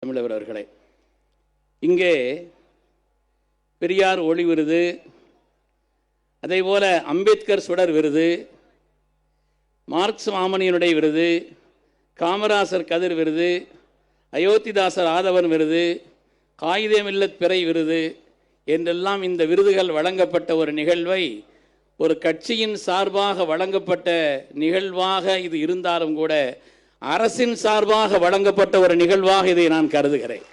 தமிழர் அவர்களே, இங்கே பெரியார் ஒளி விருது, அதேபோல அம்பேத்கர் சுடர் விருது, மார்க்ஸ் மாமணியனுடைய விருது, காமராசர் கதிர் விருது, அயோத்திதாசர் ஆதவன் விருது, காயிதே மில்லத் பிறை விருது என்றெல்லாம் இந்த விருதுகள் வழங்கப்பட்ட ஒரு நிகழ்வை ஒரு கட்சியின் சார்பாக வழங்கப்பட்ட நிகழ்வாக இது இருந்தாலும் கூட அரசின் சார்பாக வழங்கப்பட்ட ஒரு நிகழ்வாக இதை நான் கருதுகிறேன்.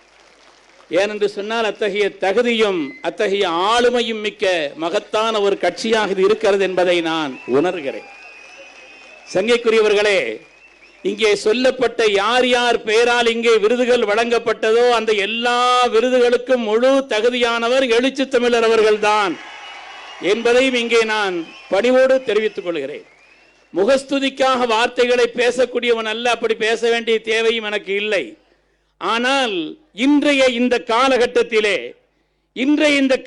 ஏனென்று சொன்னால் அத்தகைய தகுதியும் அத்தகைய ஆளுமையும் மிக்க மகத்தான ஒரு கட்சியாக இது இருக்கிறது என்பதை நான் உணர்கிறேன். சங்கைக்குரியவர்களே, இங்கே சொல்லப்பட்ட யார் யார் பெயரால் இங்கே விருதுகள் வழங்கப்பட்டதோ அந்த எல்லா விருதுகளுக்கும் முழு தகுதியானவர் எழுச்சி தமிழர் அவர்கள்தான் என்பதையும் இங்கே நான் பணிவோடு தெரிவித்துக் கொள்கிறேன். முகஸ்துதிக்காக வார்த்தைகளை பேசக்கூடியவன் அல்ல, அப்படி பேச வேண்டிய தேவையும் எனக்கு இல்லை. ஆனால் இன்றைய இந்த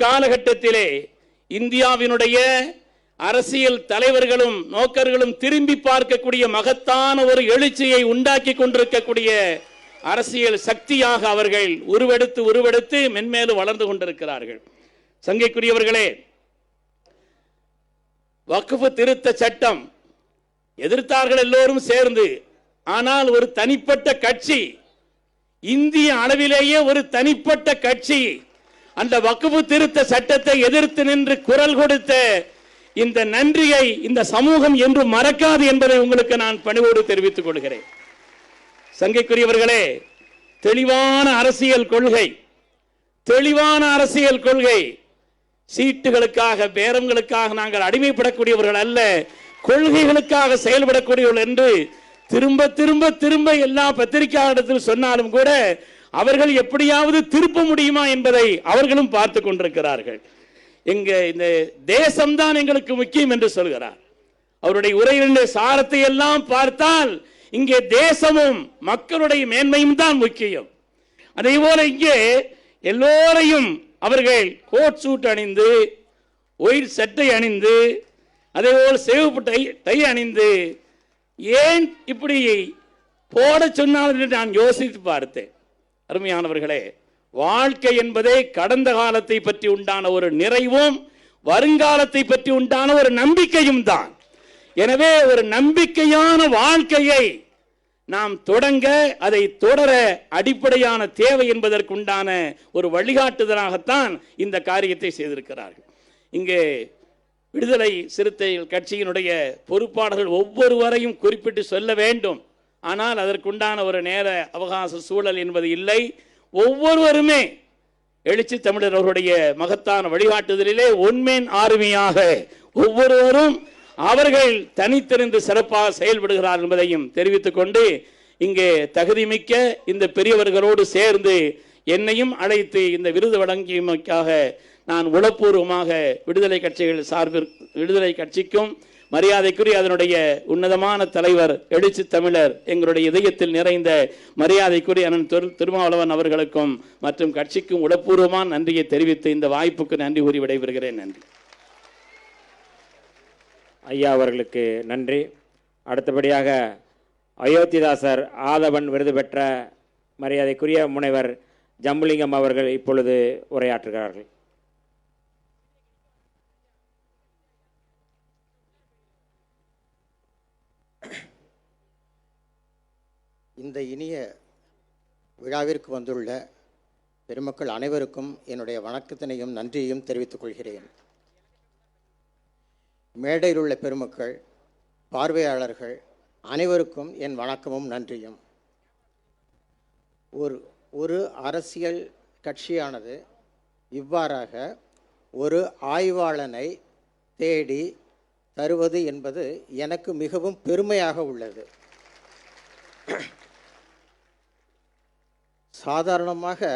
காலகட்டத்திலே இந்தியாவினுடைய அரசியல் தலைவர்களும் நோக்கர்களும் திரும்பி பார்க்கக்கூடிய மகத்தான ஒரு எழுச்சியை உண்டாக்கி கொண்டிருக்கக்கூடிய அரசியல் சக்தியாக அவர்கள் உருவெடுத்து மென்மேலும் வளர்ந்து கொண்டிருக்கிறார்கள். சங்கைக்குரியவர்களே, வக்ஃப் திருத்த சட்டம் எதிர்த்தார்கள் எல்லோரும் சேர்ந்து. ஆனால் ஒரு தனிப்பட்ட கட்சி, இந்திய அளவிலேயே ஒரு தனிப்பட்ட கட்சி அந்த வக்ஃப் திருத்த சட்டத்தை எதிர்த்து நின்று குரல் கொடுத்த இந்த நன்றியை இந்த சமூகம் என்று மறக்காது என்பதை உங்களுக்கு நான் பணிவோடு தெரிவித்துக் கொள்கிறேன். சங்கைக்குரியவர்களே, தெளிவான அரசியல் கொள்கை, சீட்டுகளுக்காக பேரங்களுக்காக நாங்கள் அடிமைப்படக்கூடியவர்கள் அல்ல, கொள்கைகளுக்காக செயல்படக்கூடியவர்கள் என்று திரும்ப திரும்ப திரும்ப எல்லா பத்திரிகையாளர்கள் சொன்னாலும் கூட அவர்கள் எப்படியாவது திருப்ப முடியுமா என்பதை அவர்களும் பார்த்து கொண்டிருக்கிறார்கள். எங்க இந்த தேசம்தான் எங்களுக்கு முக்கியம் என்று சொல்கிறார். அவருடைய உரையினுடைய சாரத்தை எல்லாம் பார்த்தால் இங்கே தேசமும் மக்களுடைய மேன்மையும் தான் முக்கியம். அதே போல இங்கே எல்லோரையும் அவர்கள் கோட் சூட் அணிந்து, ஒயிட் சட்டை அணிந்து, அதே போல் சிவப்பு டை அணிந்து ஏன் இப்படி போட சொன்னால் என்று நான் யோசித்து பார்த்தேன். அருமையானவர்களே, வாழ்க்கை என்பதே கடந்த காலத்தை பற்றி உண்டான ஒரு நிறைவும் வருங்காலத்தை பற்றி உண்டான ஒரு நம்பிக்கையும் தான். எனவே ஒரு நம்பிக்கையான வாழ்க்கையை நாம் தொடங்க, அதை தொடர அடிப்படையான தேவை என்பதற்குண்டான ஒரு வழிகாட்டுதலாகத்தான் இந்த காரியத்தை செய்திருக்கிறார்கள். இங்கே விடுதலை சிறுத்தைகள் கட்சியினுடைய பொறுப்பாளர்கள் ஒவ்வொருவரையும் குறிப்பிட்டு சொல்ல வேண்டும். ஆனால் அதற்குண்டான ஒரு நேர அவகாச சூழல் என்பது இல்லை. ஒவ்வொருவருமே எழுச்சி தமிழர் அவருடைய மகத்தான வழிகாட்டுதலிலே ஒன்மேன் ஆர்மியாக ஒவ்வொருவரும் அவர்கள் தனித்திருந்து சிறப்பாக செயல்படுகிறார் என்பதையும் தெரிவித்துக் கொண்டு, இங்கே தகுதிமிக்க இந்த பெரியவர்களோடு சேர்ந்து என்னையும் அழைத்து இந்த விருது வழங்கியமைக்காக நான் உளப்பூர்வமாக விடுதலை கட்சிக்கும் மரியாதைக்குரிய அதனுடைய உன்னதமான தலைவர் எழுச்சி தமிழர் எங்களுடைய இதயத்தில் நிறைந்த மரியாதைக்குரிய அண்ணன் திருமாவளவன் அவர்களுக்கும் மற்றும் கட்சிக்கும் உளப்பூர்வமான நன்றியை தெரிவித்து இந்த வாய்ப்புக்கு நன்றி கூறி விடைபெறுகிறேன். நன்றி. ஐயா அவர்களுக்கு நன்றி. அடுத்தபடியாக அயோத்திதாசர் ஆதவன் விருது பெற்ற மரியாதைக்குரிய முனைவர் ஜம்புலிங்கம் அவர்கள் இப்பொழுது உரையாற்றுகிறார்கள். இந்த இனிய விழாவிற்கு வந்துள்ள பெருமக்கள் அனைவருக்கும் என்னுடைய வணக்கத்தினையும் நன்றியையும் தெரிவித்துக் கொள்கிறேன். மேடையில் உள்ள பெருமக்கள், பார்வையாளர்கள் அனைவருக்கும் என் வணக்கமும் நன்றியும். ஒரு அரசியல் கட்சியானது இவ்வாறாக ஒரு ஆய்வாளனை தேடி தருவது என்பது எனக்கு மிகவும் பெருமையாக உள்ளது. சாதாரணமாக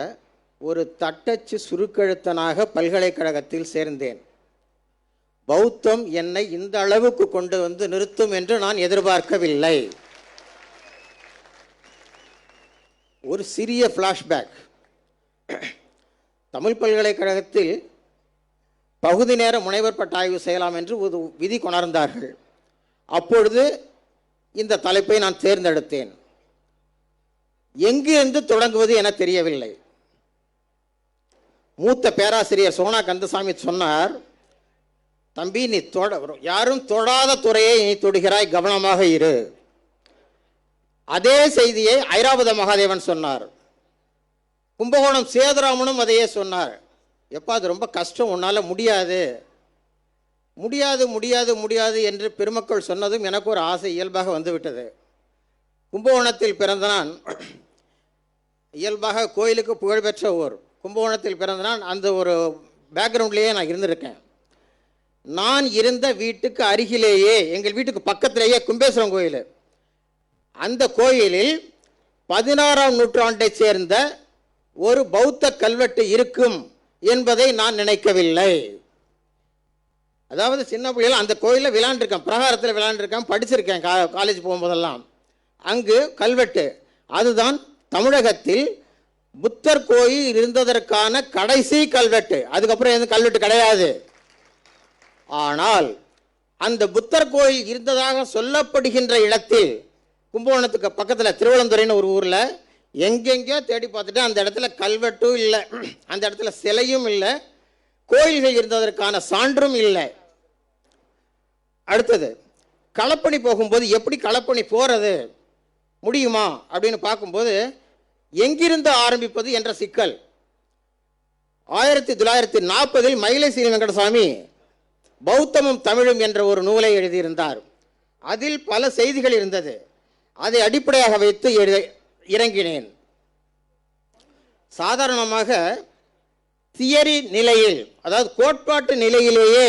ஒரு தட்டச்சு சுருக்கெழுத்தனாக பல்கலைக்கழகத்தில் சேர்ந்தேன். பௌத்தம் என்னை இந்த அளவுக்கு கொண்டு வந்து நிறுத்தும் என்று நான் எதிர்பார்க்கவில்லை. ஒரு சிறிய ஃப்ளாஷ்பேக். தமிழ் பல்கலைக்கழகத்தில் பகுதி நேர முனைவர் பட்ட ஆய்வு செய்யலாம் என்று ஒரு விதி கொணர்ந்தார்கள். அப்பொழுது இந்த தலைப்பை நான் தேர்ந்தெடுத்தேன். எங்கிருந்து தொடங்குவது என தெரியவில்லை. மூத்த பேராசிரியர் சோனா கந்தசாமி சொன்னார், தம்பி நீ யாரும் தொடாத துறையை நீ தொடுகிறாய், கவனமாக இரு. அதே செய்தியை ஐராவத மகாதேவன் சொன்னார். கும்பகோணம் சேதுராமனும் அதையே சொன்னார். எப்போ அது ரொம்ப கஷ்டம், உன்னால் முடியாது முடியாது முடியாது முடியாது என்று பெருமக்கள் சொன்னதும் எனக்கு ஒரு ஆசை இயல்பாக வந்துவிட்டது. கும்பகோணத்தில் பிறந்த நான், இயல்பாக கோயிலுக்கு புகழ்பெற்ற ஊர் கும்பகோணத்தில் பிறந்த நான், அந்த ஒரு பேக்ரவுண்ட்லேயே நான் இருந்திருக்கேன். நான் இருந்த வீட்டுக்கு அருகிலேயே, எங்கள் வீட்டுக்கு பக்கத்திலேயே கும்பேஸ்வரம் கோயில். அந்த கோயிலில் 16ஆம் நூற்றாண்டை சேர்ந்த ஒரு பௌத்த கல்வெட்டு இருக்கும் என்பதை நான் நினைக்கவில்லை. அதாவது சின்ன பிள்ளைகள் அந்த கோயிலில் விளையாண்டுருக்கேன், பிரகாரத்தில் விளையாண்டுருக்கேன், படிச்சிருக்கேன் காலேஜ் போகும்போதெல்லாம். அங்கு கல்வெட்டு, அதுதான் தமிழகத்தில் புத்தர் கோயில் இருந்ததற்கான கடைசி கல்வெட்டு. அதுக்கப்புறம் எதுவும் கல்வெட்டு கிடையாது. ஆனால் அந்த புத்தர் கோயில் இருந்ததாக சொல்லப்படுகின்ற இடத்தில், கும்பகோணத்துக்கு பக்கத்தில் திருவள்ளந்துறைன்னு ஒரு ஊரில், எங்கெங்கேயோ தேடி பார்த்துட்டு அந்த இடத்துல கல்வெட்டும் இல்லை, அந்த இடத்துல சிலையும் இல்லை, கோயில்கள் இருந்ததற்கான சான்றும் இல்லை. அடுத்தது, களப்பணி போகும்போது எப்படி களப்பணி போகிறது முடியுமா அப்படின்னு பார்க்கும்போது எங்கிருந்து ஆரம்பிப்பது என்ற சிக்கல். 1940 மயிலை சீனி வெங்கடசாமி பௌத்தமும் தமிழும் என்ற ஒரு நூலை எழுதியிருந்தார். அதில் பல செய்திகள் இருந்தது. அதை அடிப்படையாக வைத்து இறங்கினேன். சாதாரணமாக தியரி நிலையில், அதாவது கோட்பாட்டு நிலையிலேயே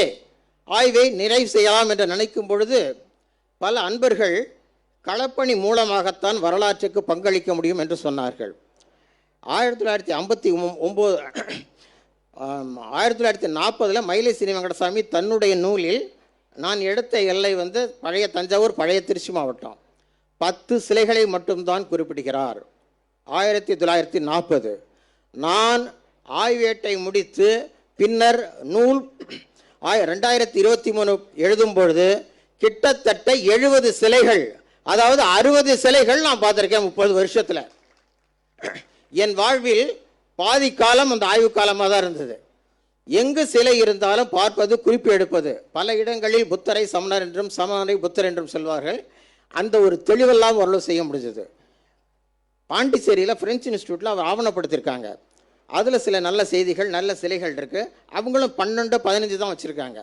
ஆய்வை நிறைவு செய்யலாம் என்று நினைக்கும் பொழுது பல அன்பர்கள் களப்பணி மூலமாகத்தான் வரலாற்றுக்கு பங்களிக்க முடியும் என்று சொன்னார்கள். 1940 மயிலை சீனி வெங்கடசாமி தன்னுடைய நூலில், நான் எடுத்த எல்லை பழைய தஞ்சாவூர், பழைய திருச்சி மாவட்டம், 10 சிலைகளை மட்டும்தான் குறிப்பிடுகிறார். 1940 நான் ஆய்வேட்டை முடித்து பின்னர் நூல் 2023 எழுதும் பொழுது கிட்டத்தட்ட 70 சிலைகள், அதாவது 60 சிலைகள் நான் பார்த்துருக்கேன் 30 வருஷத்தில். என் வாழ்வில் பாதி காலம் அந்த ஆய்வு காலமாக தான் இருந்தது. எங்கு சிலை இருந்தாலும் பார்ப்பது, குறிப்பு எடுப்பது. பல இடங்களில் புத்தரை சமணர் என்றும் சமணரை புத்தர் என்றும் சொல்வார்கள். அந்த ஒரு தெளிவெல்லாம் ஓரளவு செய்ய முடிஞ்சது. பாண்டிச்சேரியில் பிரெஞ்சு இன்ஸ்டியூட்டில் அவர் ஆவணப்படுத்தியிருக்காங்க. அதில் சில நல்ல செய்திகள், நல்ல சிலைகள் இருக்குது. அவங்களும் 12-15 தான் வச்சுருக்காங்க.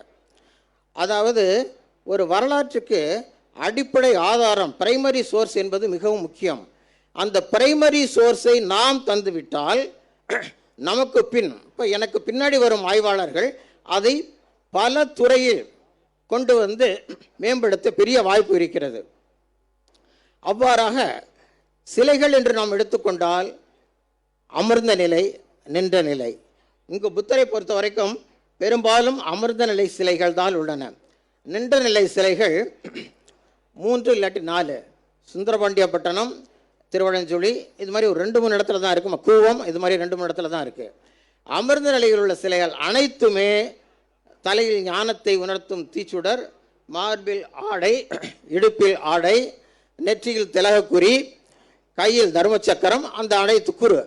அதாவது ஒரு வரலாற்றுக்கு அடிப்படை ஆதாரம், பிரைமரி சோர்ஸ் என்பது மிகவும் முக்கியம். அந்த பிரைமரி சோர்ஸை நாம் தந்துவிட்டால் நமக்கு இப்போ எனக்கு பின்னாடி வரும் ஆய்வாளர்கள் அதை பல துறையில் கொண்டு மேம்படுத்த பெரிய வாய்ப்பு இருக்கிறது. அவ்வாறாக சிலைகள் என்று நாம் எடுத்துக்கொண்டால் அமர்ந்த நிலை, நின்ற நிலை. இங்கு புத்தரை பொறுத்த வரைக்கும் பெரும்பாலும் அமர்ந்த நிலை சிலைகள் தான் உள்ளன. நின்ற நிலை சிலைகள் 3 இல்லாட்டி 4, சுந்தரபாண்டியப்பட்டினம், திருவழஞ்சுழி, இது மாதிரி ஒரு 2-3 இடத்துல தான் இருக்குது. கூவம், இது மாதிரி 2-3 இடத்துல தான் இருக்குது. அமர்ந்த நிலையில் உள்ள சிலைகள் அனைத்துமே தலையில் ஞானத்தை உணர்த்தும் தீச்சுடர், மார்பில் ஆடை, இடுப்பில் ஆடை, நெற்றியில் திலகக்குறி, கையில் தர்மச்சக்கரம், அந்த அனைத்து கூறு,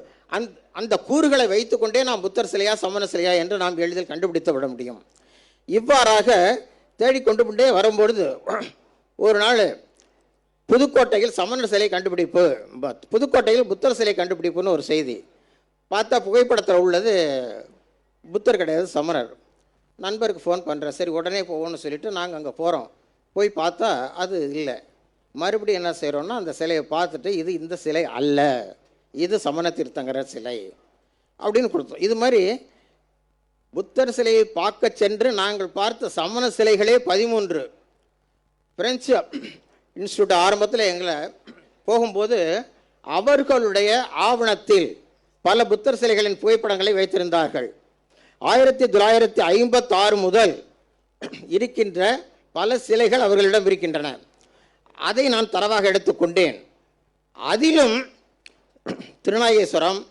அந்த கூறுகளை வைத்துக்கொண்டே நாம் புத்தர் சிலையா சமண சிலையா என்று நாம் எளிதில் கண்டுபிடித்து விட முடியும். இவ்வாறாக தேடிக்கொண்டு கொண்டே வரும்பொழுது ஒரு நாள் புதுக்கோட்டையில் சமணர் சிலை கண்டுபிடிப்பு, புதுக்கோட்டையில் புத்தர் சிலை கண்டுபிடிப்புன்னு ஒரு செய்தி பார்த்தா, புகைப்படத்தில் உள்ளது புத்தர் கிடையாது, சமணர். நண்பருக்கு ஃபோன் பண்ணுறேன், சரி உடனே போவோம்னு சொல்லிவிட்டு நாங்கள் அங்கே போகிறோம். போய் பார்த்தா அது இல்லை. மறுபடியும் என்ன செய்கிறோன்னா, அந்த சிலையை பார்த்துட்டு இது இந்த சிலை அல்ல, இது சமண தீர்த்தங்கரர் சிலை அப்படின்னு கொடுத்தோம். இது மாதிரி புத்தர் சிலையை பார்க்க சென்று நாங்கள் பார்த்த சமண சிலைகளே 13. பிரெஞ்சு இன்ஸ்டியூட் ஆரம்பத்தில் எங்களை போகும்போது அவர்களுடைய ஆவணத்தில் பல புத்தர் சிலைகளின் புகைப்படங்களை வைத்திருந்தார்கள். 1956 முதல் இருக்கின்ற பல சிலைகள் அவர்களிடம் இருக்கின்றன. அதை நான் தரவாக எடுத்துக்கொண்டேன். அதிலும் திருநாகேஸ்வரம்,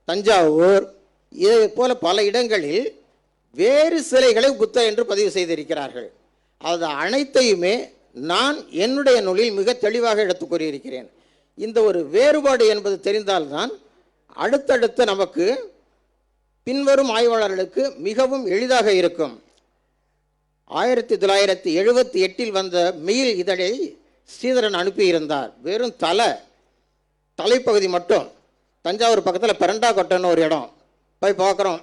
தஞ்சாவூர், இதே போல பல இடங்களில் வேறு சிலைகளை புத்தர் என்று பதிவு செய்திருக்கிறார்கள். அது அனைத்தையுமே நான் என்னுடைய நூலில் மிக தெளிவாக எடுத்து கூறியிருக்கிறேன். இந்த ஒரு வேறுபாடு என்பது தெரிந்தால்தான் அடுத்தடுத்த நமக்கு பின்வரும் ஆய்வாளர்களுக்கு மிகவும் எளிதாக இருக்கும். 1978 வந்த மெயில் இதழை ஸ்ரீதரன் அனுப்பியிருந்தார். வெறும் தலைப்பகுதி மட்டும். தஞ்சாவூர் பக்கத்தில் பெரண்டாக்கோட்டைன்னு ஒரு இடம் போய் பார்க்குறோம்,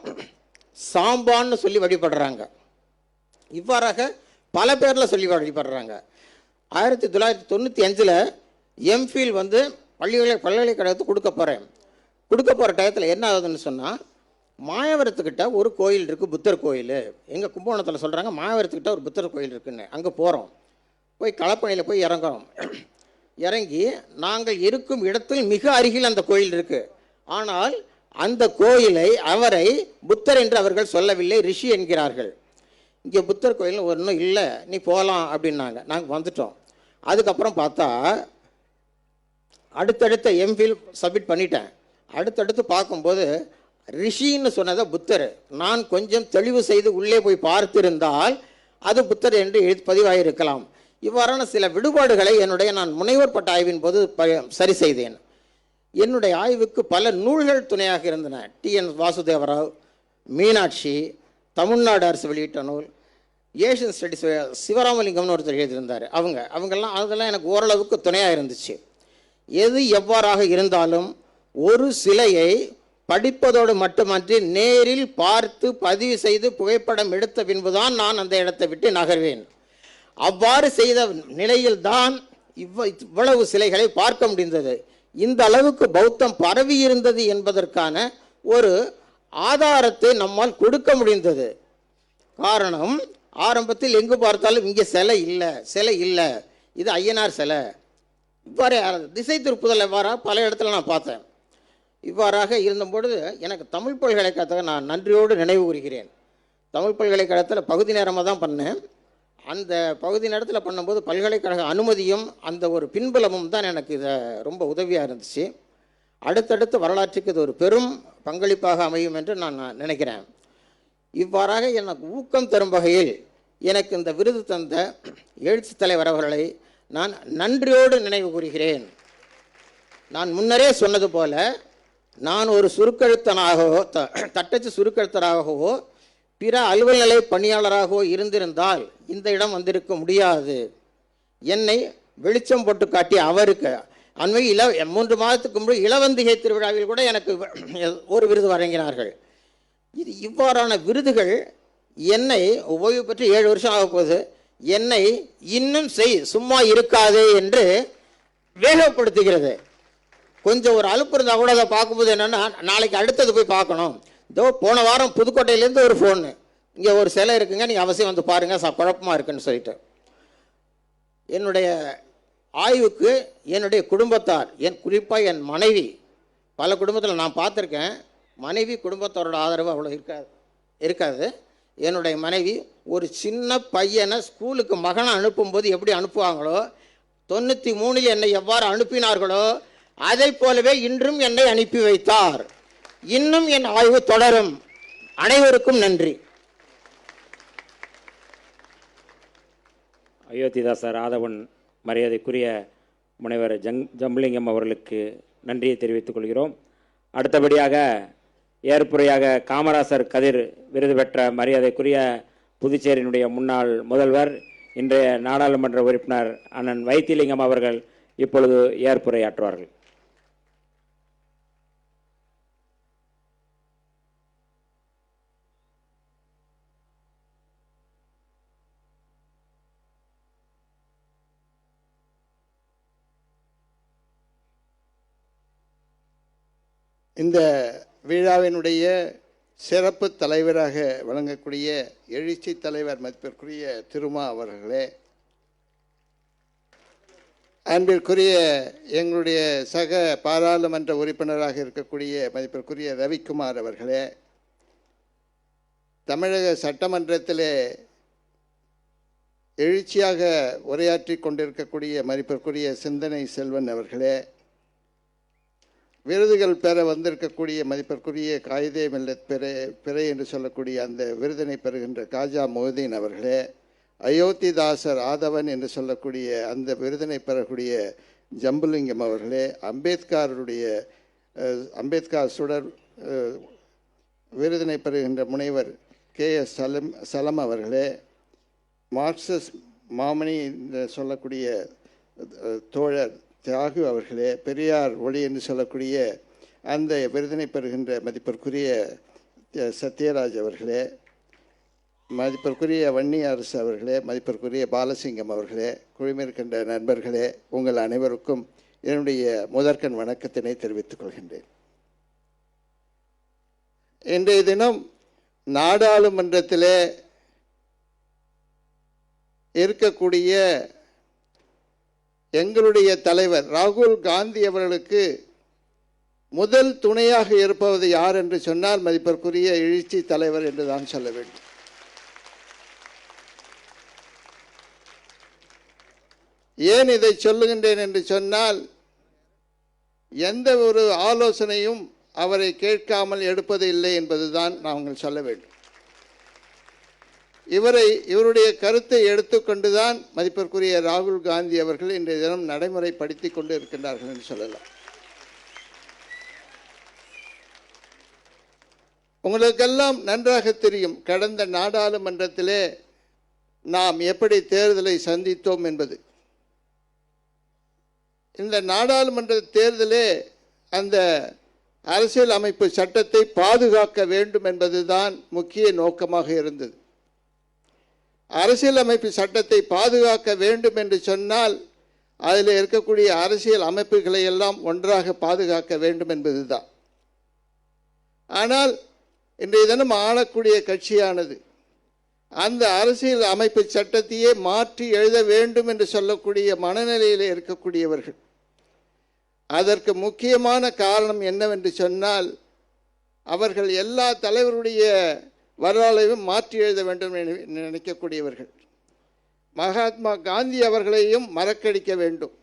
சாம்பான்னு சொல்லி வழிபடுறாங்க. இவ்வாறாக பல பேரில் சொல்லி வழிபடுறாங்க. 1995 எம்ஃபில் வந்து பல்கலைக்கழகத்துக்கு கொடுக்க போகிற டயத்தில் என்ன ஆகுதுன்னு சொன்னால், மாயவரத்துக்கிட்ட ஒரு கோயில் இருக்குது, புத்தர் கோயில். எங்கள் கும்பகோணத்தில் சொல்கிறாங்க மாயவரத்துக்கிட்ட ஒரு புத்தர் கோயில் இருக்குன்னு. அங்கே போகிறோம், போய் களப்பணியில் போய் இறங்குறோம். இறங்கி நாங்கள் இருக்கும் இடத்தில் மிக அருகில் அந்த கோயில் இருக்குது. ஆனால் அந்த கோயிலை அவரை புத்தர் என்று அவர்கள் சொல்லவில்லை, ரிஷி என்கிறார்கள். இங்கே புத்தர் கோயில் ஒன்றும் இல்லை, நீ போகலாம் அப்படின்னாங்க. நாங்கள் வந்துட்டோம். அதுக்கப்புறம் பார்த்தா அடுத்தடுத்த எம்ஃபில் சப்மிட் பண்ணிட்டேன். அடுத்தடுத்து பார்க்கும்போது ரிஷின்னு சொன்னதை புத்தர். நான் கொஞ்சம் தெளிவு செய்து உள்ளே போய் பார்த்திருந்தால் அது புத்தர் என்று பதிவாகியிருக்கலாம். இவ்வாறான சில விடுபாடுகளை நான் முனைவர் பட்ட ஆய்வின் போது சரி செய்தேன். என்னுடைய ஆய்வுக்கு பல நூல்கள் துணையாக இருந்தன. TN வாசுதேவராவ், மீனாட்சி, தமிழ்நாடு அரசு வெளியிட்ட நூல், ஏஷியன் ஸ்டடிஸ் சிவராமலிங்கம்னு ஒருத்தர் எழுதியிருந்தார். அதெல்லாம் எனக்கு ஓரளவுக்கு துணையாக இருந்துச்சு. எது எவ்வாறாக இருந்தாலும் ஒரு சிலையை படிப்பதோடு மட்டுமன்றி நேரில் பார்த்து பதிவு செய்து புகைப்படம் எடுத்த பின்புதான் நான் அந்த இடத்தை விட்டு நகர்வேன். அவ்வாறு செய்த நிலையில்தான் இவ்வளவு சிலைகளை பார்க்க முடிந்தது. இந்த அளவுக்கு பௌத்தம் பரவி இருந்தது என்பதற்கான ஒரு ஆதாரத்தை நம்மால் கொடுக்க முடிந்தது. காரணம், ஆரம்பத்தில் எங்கு பார்த்தாலும் இங்கே சிலை இல்லை, இது ஐயனார் சிலை, இவ்வாறு திசை திருப்புதல் எவ்வாறாக பல இடத்துல நான் பார்த்தேன். இவ்வாறாக இருந்தபொழுது எனக்கு தமிழ் பல்கலைக்கழகத்தை நான் நன்றியோடு நினைவு கூறுகிறேன். தமிழ் பல்கலைக்கழகத்தில் பகுதி நேரமாக தான் பண்ணேன். அந்த பகுதி நேரத்தில் பண்ணும்போது பல்கலைக்கழக அனுமதியும் அந்த ஒரு பின்புலமும் தான் எனக்கு இதை ரொம்ப உதவியாக இருந்துச்சு. அடுத்தடுத்த வரலாற்றுக்கு இது ஒரு பெரும் பங்களிப்பாக அமையும் என்று நான் நினைக்கிறேன். இவ்வாறாக எனக்கு ஊக்கம் தரும் வகையில் எனக்கு இந்த விருது தந்த எழுச்சி தலைவர் அவர்களை நான் நன்றியோடு நினைவு கூறுகிறேன். நான் முன்னரே சொன்னது போல, நான் ஒரு சுருக்கெழுத்தனாகவோ தட்டச்சு சுருக்கெழுத்தராகவோ பிற அலுவல் நிலை பணியாளராகவோ இருந்திருந்தால் இந்த இடம் வந்திருக்க முடியாது. என்னை வெளிச்சம் போட்டு காட்டிய அவருக்கு அண்மையில் 3 மாதத்துக்கு முன்பு இளவந்திகை திருவிழாவில் கூட எனக்கு ஒரு விருது வழங்கினார்கள். இது இவ்வாறான விருதுகள் என்னை ஓய்வு பெற்று 7 வருஷம் ஆக போகுது, என்னை இன்னும் சும்மா இருக்காதே என்று வேகப்படுத்துகிறது. கொஞ்சம் ஒரு அலுப்பு இருந்தால் கூட அதை பார்க்கும்போது என்னென்னா, நாளைக்கு அடுத்தது போய் பார்க்கணும். இதோ போன வாரம் புதுக்கோட்டையிலேருந்து ஒரு ஃபோனு, இங்கே ஒரு சிலை இருக்குங்க, நீங்கள் அவசியம் வந்து பாருங்கள், குழப்பமாக இருக்குன்னு சொல்லிட்டு. என்னுடைய ஆய்வுக்கு என்னுடைய குடும்பத்தார், குறிப்பாக என் மனைவி, பல குடும்பத்தில் நான் பார்த்துருக்கேன், மனைவி குடும்பத்தாரோட ஆதரவு அவ்வளோ இருக்காது. என்னுடைய மனைவி ஒரு சின்ன பையனை ஸ்கூலுக்கு மகனை அனுப்பும்போது எப்படி அனுப்புவாங்களோ, 93 என்னை எவ்வாறு அனுப்பினார்களோ அதை போலவே இன்றும் என்னை அனுப்பி வைத்தார். இன்னும் என் ஆய்வு தொடரும். அனைவருக்கும் நன்றி. அயோத்திதாசர் ஆதவன் மரியாதைக்குரிய முனைவர் ஜம்புலிங்கம் அவர்களுக்கு நன்றியை தெரிவித்துக் கொள்கிறோம். அடுத்தபடியாக ஏற்புரையாக காமராசர் கதிர் விருது பெற்ற மரியாதைக்குரிய புதுச்சேரியினுடைய முன்னாள் முதல்வர், இன்றைய நாடாளுமன்ற உறுப்பினர் அண்ணன் வைத்திலிங்கம் அவர்கள் இப்பொழுது ஏற்புரையாற்றுவார்கள். இந்த விழாவினுடைய சிறப்பு தலைவராக வழங்கக்கூடிய எழுச்சி தலைவர் மதிப்பிற்குரிய திருமா அவர்களே, அன்பிற்குரிய எங்களுடைய சக பாராளுமன்ற உறுப்பினராக இருக்கக்கூடிய மதிப்பிற்குரிய ரவிக்குமார் அவர்களே, தமிழக சட்டமன்றத்திலே எழுச்சியாக உரையாற்றி கொண்டிருக்கக்கூடிய மதிப்பிற்குரிய சிந்தனை செல்வன் அவர்களே, விருதுகள் பெற வந்திருக்கக்கூடிய மதிப்பிற்குரிய காயிதே மில்லத் பிறை என்று சொல்லக்கூடிய அந்த விருதினை பெறுகின்ற காஜா மொஹிதீன் அவர்களே, அயோத்திதாசர் ஆதவன் என்று சொல்லக்கூடிய அந்த விருதினை பெறக்கூடிய ஜம்புலிங்கம் அவர்களே, அம்பேத்கர் சுடர் விருதினை பெறுகின்ற முனைவர் KS சலம் அவர்களே, மார்க்சிஸ்ட் மாமணி என்று சொல்லக்கூடிய தோழர் தியாகு அவர்களே, பெரியார் ஒளி என்று சொல்லக்கூடிய அந்த விருதினை பெறுகின்ற மதிப்பிற்குரிய சத்யராஜ் அவர்களே, மதிப்பிற்குரிய வன்னி அரசு அவர்களே, மதிப்பிற்குரிய பாலசிங்கம் அவர்களே, குழுமிருக்கின்ற நண்பர்களே, உங்கள் அனைவருக்கும் என்னுடைய முதற்கண் வணக்கத்தினை தெரிவித்துக் கொள்கின்றேன். இன்றைய தினம் நாடாளுமன்றத்திலே இருக்கக்கூடிய எங்களுடைய தலைவர் ராகுல் காந்தி அவர்களுக்கு முதல் துணையாக இருப்பது யார் என்று சொன்னால் மதிப்பிற்குரிய எழுச்சி தலைவர் என்று தான் சொல்ல வேண்டும். ஏன் இதை சொல்லுகின்றேன் என்று சொன்னால், எந்த ஒரு ஆலோசனையும் அவரை கேட்காமல் எடுப்பது இல்லை என்பதுதான் நாங்கள் சொல்ல வேண்டும். இவருடைய கருத்தை எடுத்துக்கொண்டுதான் மதிப்பிற்குரிய ராகுல் காந்தி அவர்கள் இன்றைய தினம் நடைமுறைப்படுத்தி கொண்டு இருக்கின்றார்கள் என்று சொல்லலாம். உங்களுக்கெல்லாம் நன்றாக தெரியும், கடந்த நாடாளுமன்றத்திலே நாம் எப்படி தேர்தலை சந்தித்தோம் என்பது. இந்த நாடாளுமன்ற தேர்தலே அந்த அரசியல் அமைப்பு சட்டத்தை பாதுகாக்க வேண்டும் என்பதுதான் முக்கிய நோக்கமாக இருந்தது. அரசியல் அமைப்பு சட்டத்தை பாதுகாக்க வேண்டும் என்று சொன்னால் அதில் இருக்கக்கூடிய அரசியல் அமைப்புகளை எல்லாம் ஒன்றாக பாதுகாக்க வேண்டும் என்பதுதான். ஆனால் இன்றைய தினம் ஆளக்கூடிய கட்சியானது அந்த அரசியல் அமைப்பு சட்டத்தையே மாற்றி எழுத வேண்டும் என்று சொல்லக்கூடிய மனநிலையில் இருக்கக்கூடியவர்கள். அதற்கு முக்கியமான காரணம் என்னவென்று சொன்னால், அவர்கள் எல்லா தலைவருடைய வரலாறையும் மாற்றி எழுத வேண்டும் என நினைக்கக்கூடியவர்கள். மகாத்மா காந்தி அவர்களையும் மறக்கடிக்க வேண்டும்,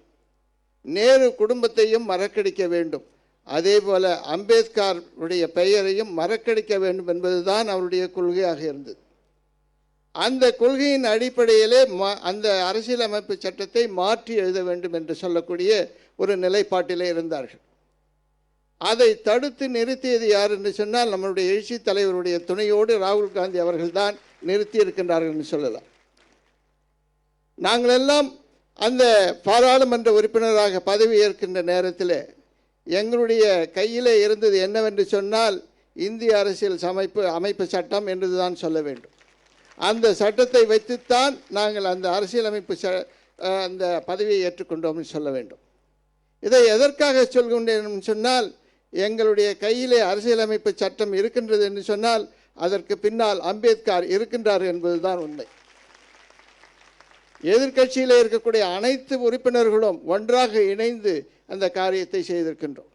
நேரு குடும்பத்தையும் மறக்கடிக்க வேண்டும், அதே போல அம்பேத்கருடைய பெயரையும் மறக்கடிக்க வேண்டும் என்பதுதான் அவருடைய கொள்கையாக இருந்தது. அந்த கொள்கையின் அடிப்படையிலே அந்த அரசியலமைப்பு சட்டத்தை மாற்றி எழுத வேண்டும் என்று சொல்லக்கூடிய ஒரு நிலைப்பாட்டிலே இருந்தார்கள். அதை தடுத்து நிறுத்தியது யார் என்று சொன்னால், நம்மளுடைய எழுச்சி தலைவருடைய துணையோடு ராகுல் காந்தி அவர்கள் தான் நிறுத்தி இருக்கின்றார்கள் என்று சொல்லலாம். நாங்கள் எல்லாம் அந்த பாராளுமன்ற உறுப்பினராக பதவி ஏற்கின்ற நேரத்தில் எங்களுடைய கையிலே இருந்தது என்னவென்று சொன்னால், இந்திய அரசியல் அமைப்பு சட்டம் என்றுதான் சொல்ல வேண்டும். அந்த சட்டத்தை வைத்துத்தான் நாங்கள் அந்த அரசியலமைப்பு அந்த பதவியை ஏற்றுக்கொண்டோம் என்று சொல்ல வேண்டும். இதை எதற்காக சொல்கின்றேன் சொன்னால், எங்களுடைய கையிலே அரசியலமைப்பு சட்டம் இருக்கின்றது என்று சொன்னால் அதற்கு பின்னால் அம்பேத்கர் இருக்கின்றார் என்பதுதான் உண்மை. எதிர்க்கட்சியில் இருக்கக்கூடிய அனைத்து உறுப்பினர்களும் ஒன்றாக இணைந்து அந்த காரியத்தை செய்திருக்கின்றோம்.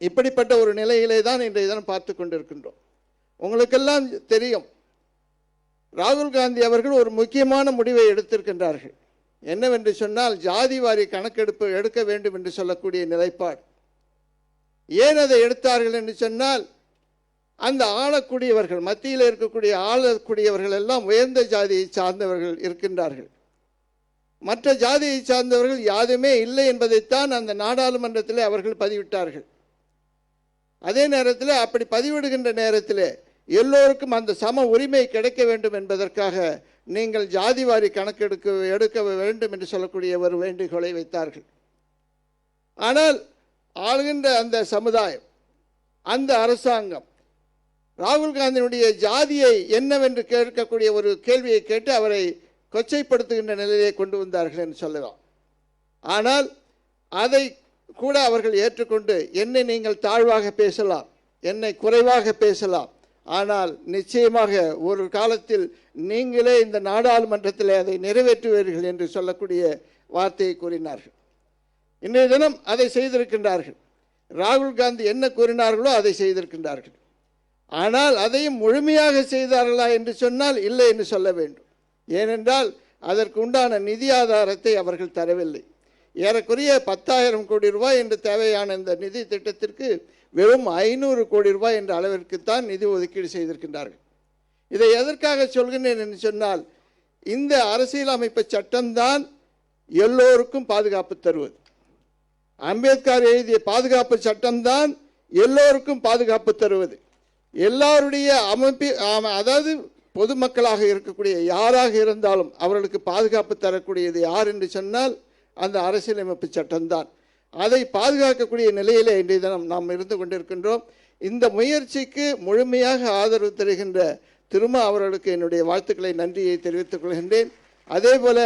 இப்படிப்பட்ட ஒரு நிலையிலே தான் இன்றைய தினம் பார்த்து கொண்டிருக்கின்றோம். உங்களுக்கெல்லாம் தெரியும், ராகுல் காந்தி அவர்கள் ஒரு முக்கியமான முடிவை எடுத்திருக்கின்றார்கள். என்னவென்று சொன்னால், ஜாதி வாரி கணக்கெடுப்பு எடுக்க வேண்டும் என்று சொல்லக்கூடிய நிலைப்பாடு. ஏன் அதை எடுத்தார்கள் என்று சொன்னால், அந்த ஆளக்கூடியவர்கள், மத்தியில் இருக்கக்கூடிய ஆளக்கூடியவர்கள் எல்லாம் உயர்ந்த ஜாதியை சார்ந்தவர்கள் இருக்கின்றார்கள். மற்ற ஜாதியை சார்ந்தவர்கள் யாருமே இல்லை என்பதைத்தான் அந்த நாடாளுமன்றத்தில் அவர்கள் பதிவிட்டார்கள். அதே நேரத்தில் அப்படி பதிவிடுகின்ற நேரத்தில் எல்லோருக்கும் அந்த சம உரிமை கிடைக்க வேண்டும் என்பதற்காக நீங்கள் ஜாதிவாரி எடுக்க வேண்டும் என்று சொல்லக்கூடிய ஒரு வேண்டுகோளை வைத்தார்கள். ஆனால் ஆளுகின்ற அந்த சமுதாயம், அந்த அரசாங்கம் ராகுல் காந்தியினுடைய ஜாதியை என்னவென்று கேட்கக்கூடிய ஒரு கேள்வியை கேட்டு அவரை கொச்சைப்படுத்துகின்ற நிலையை கொண்டு வந்தார்கள் என்று சொல்லலாம். ஆனால் அதை கூட அவர்கள் ஏற்றுக்கொண்டு, என்னை நீங்கள் தாழ்வாக பேசலாம், என்னை குறைவாக பேசலாம், ஆனால் நிச்சயமாக ஒரு காலத்தில் நீங்களே இந்த நாடாளுமன்றத்தில் அதை நிறைவேற்றுவீர்கள் என்று சொல்லக்கூடிய வார்த்தையை கூறினார்கள். இன்றைய தினம் அதை செய்திருக்கின்றார்கள். ராகுல் காந்தி என்ன கூறினார்களோ அதை செய்திருக்கின்றார்கள். ஆனால் அதையும் முழுமையாக செய்தார்களா என்று சொன்னால் இல்லை என்று சொல்ல வேண்டும். ஏனென்றால் அதற்கு உண்டான நிதி ஆதாரத்தை அவர்கள் தரவில்லை. ஏறக்குறைய 10,000 கோடி ரூபாய் என்று தேவையான இந்த நிதி திட்டத்திற்கு வெறும் 500 கோடி ரூபாய் என்ற அளவிற்குத்தான் நிதி ஒதுக்கீடு செய்திருக்கின்றார்கள். இதை எதற்காக சொல்கிறேன் என்று சொன்னால், இந்த அரசியலமைப்பு சட்டம்தான் எல்லோருக்கும் பாதுகாப்பு தருவது. அம்பேத்கர் எழுதிய பாதுகாப்பு சட்டம்தான் எல்லோருக்கும் பாதுகாப்பு தருவது. எல்லாருடைய அதாவது பொதுமக்களாக இருக்கக்கூடிய யாராக இருந்தாலும் அவர்களுக்கு பாதுகாப்பு தரக்கூடியது யார் என்று சொன்னால் அந்த அரசியலமைப்பு சட்டம்தான். அதை பாதுகாக்கக்கூடிய நிலையிலே இன்றைய தினம் நாம் இருந்து கொண்டிருக்கின்றோம். இந்த முயற்சிக்கு முழுமையாக ஆதரவு தருகின்ற திருமா அவர்களுக்கு என்னுடைய வாழ்த்துக்களை, நன்றியை தெரிவித்துக் கொள்கின்றேன். அதே போல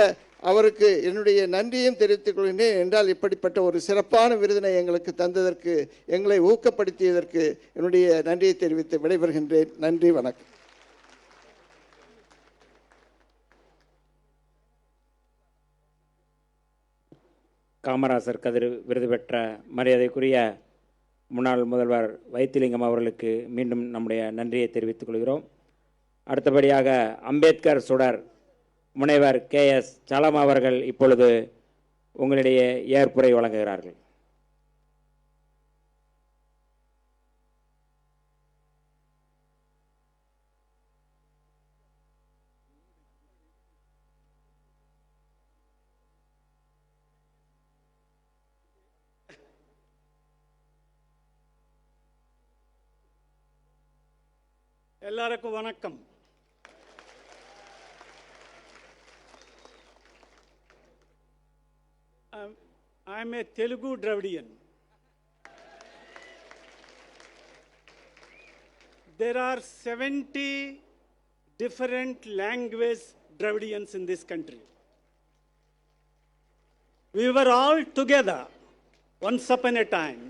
அவருக்கு என்னுடைய நன்றியும் தெரிவித்துக் கொள்கின்றேன். என்றால் இப்படிப்பட்ட ஒரு சிறப்பான விருதினை எங்களுக்கு தந்ததற்கு, எங்களை ஊக்கப்படுத்தியதற்கு என்னுடைய நன்றியை தெரிவித்து விடைபெறுகின்றேன். நன்றி, வணக்கம். காமராசர் கதிர் விருது பெற்ற மரியாதைக்குரிய முன்னாள் முதல்வர் வைத்திலிங்கம் அவர்களுக்கு மீண்டும் நம்முடைய நன்றியை தெரிவித்துக் கொள்கிறோம். அடுத்தபடியாக அம்பேத்கர் சுடர் முனைவர் KS சலம் அவர்கள் இப்பொழுது உங்களிடையே ஏற்புரை வழங்குகிறார்கள். எல்லாருக்கும் வணக்கம். I am a Telugu Dravidian. There are 70 different language Dravidians in this country. We were all together once upon a time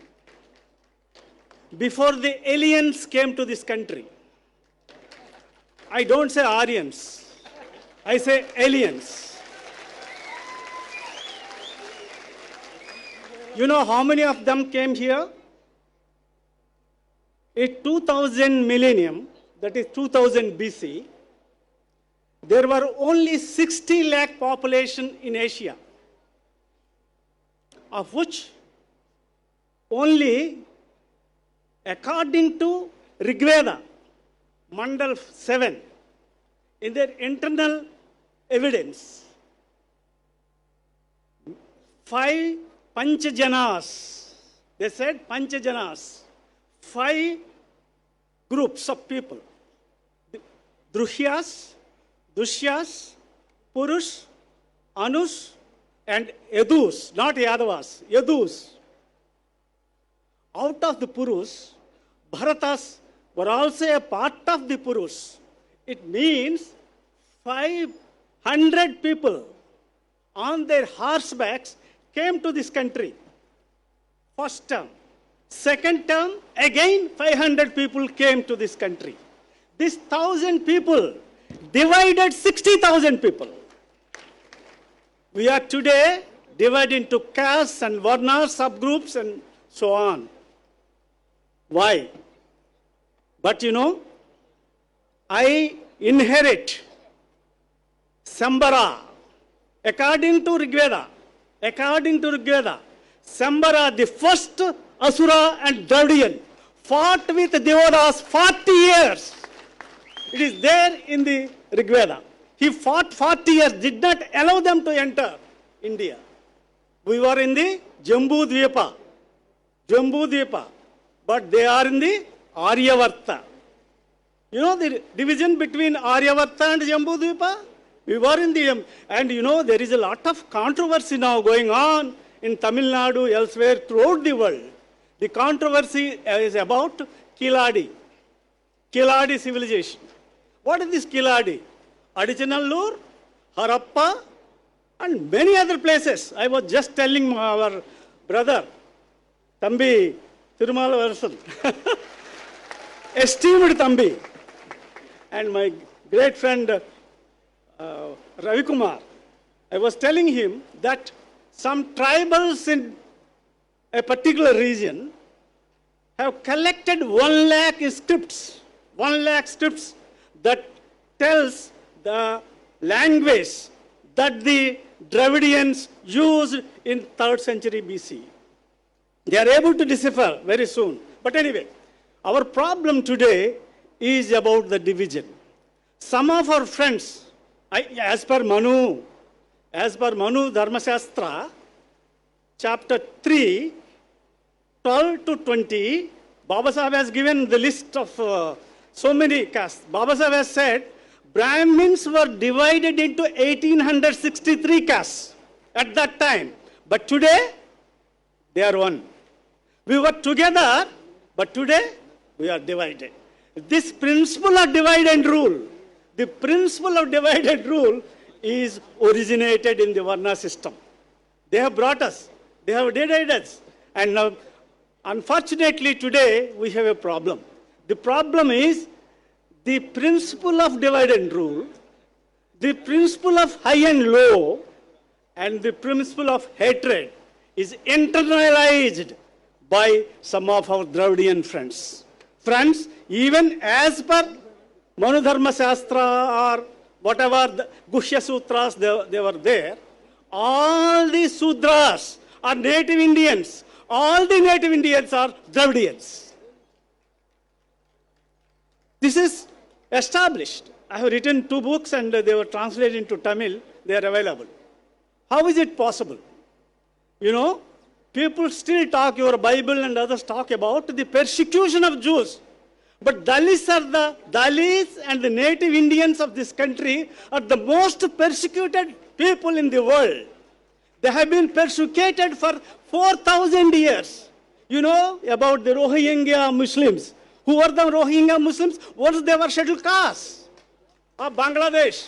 before the aliens came to this country. I don't say Aryans, I say aliens. You know how many of them came here? In 2000 millennium, that is 2000 BC, there were only 60 lakh population in Asia, of which only, according to Rigveda, Mandal 7, in their internal evidence, 5 Panchajanas, they said Panchajanas, 5 groups of people, Druhyas, Dushyas, Purush, Anus, and Yadus, not Yadavas, Yadus. Out of the Purush, Bharatas were also a part of the Purush. It means 500 people on their horsebacks came to this country. First term. Second term, again 500 people came to this country. This 1,000 people divided 60,000 people. We are today divided into castes and varnas, subgroups and so on. Why? But you know, I inherit Sambara. According to Rigveda, Sambara, the first Asura and Dravidian, fought with Devadas 40 years. It is there in the Rigveda. He fought 40 years, did not allow them to enter India. We were in the Jambu Dvipa, but they are in the Aryavarta. You know the division between Aryavarta and Jambudvipa? We were in the, and you know there is a lot of controversy now going on in Tamil Nadu, elsewhere throughout the world. The controversy is about Kiladi civilization. What is this Kiladi? Adichanallur, Harappa, and many other places. I was just telling our brother, Thambi Tirumala Varasan, esteemed Thambi, and my great friend Ravi Kumar, I was telling him that some tribals in a particular region have collected 1 lakh scripts, that tells the language that the Dravidians used in 3rd century BC. They are able to decipher very soon. But anyway, our problem today is about the division. Some of our friends, as per Manu, as per Manu Dharmashastra, chapter 3, 12 to 20, Baba Sahib has given the list of so many castes. Baba Sahib has said, Brahmins were divided into 1863 castes at that time. But today, they are one. We were together, but today, we are divided. This principle of divide and rule, the principle of divide and rule is originated in the Varna system. They have brought us, they have divided us. And now, unfortunately, today, we have a problem. The problem is the principle of divide and rule, the principle of high and low, and the principle of hatred is internalized by some of our Dravidian friends. Friends, even as per Manu Dharma Shastra or whatever the Guhya Sutras they were there, all the Sudras are native Indians. All the native Indians are Dravidians. This is established. I have written 2 books and they were translated into Tamil. They are available. How is it possible? You know, people still talk, your Bible and others talk about the persecution of Jews. But Dalits and the native Indians of this country are the most persecuted people in the world. They have been persecuted for 4,000 years. You know about the Rohingya Muslims. Who were the Rohingya Muslims? Once they were scheduled castes of Bangladesh.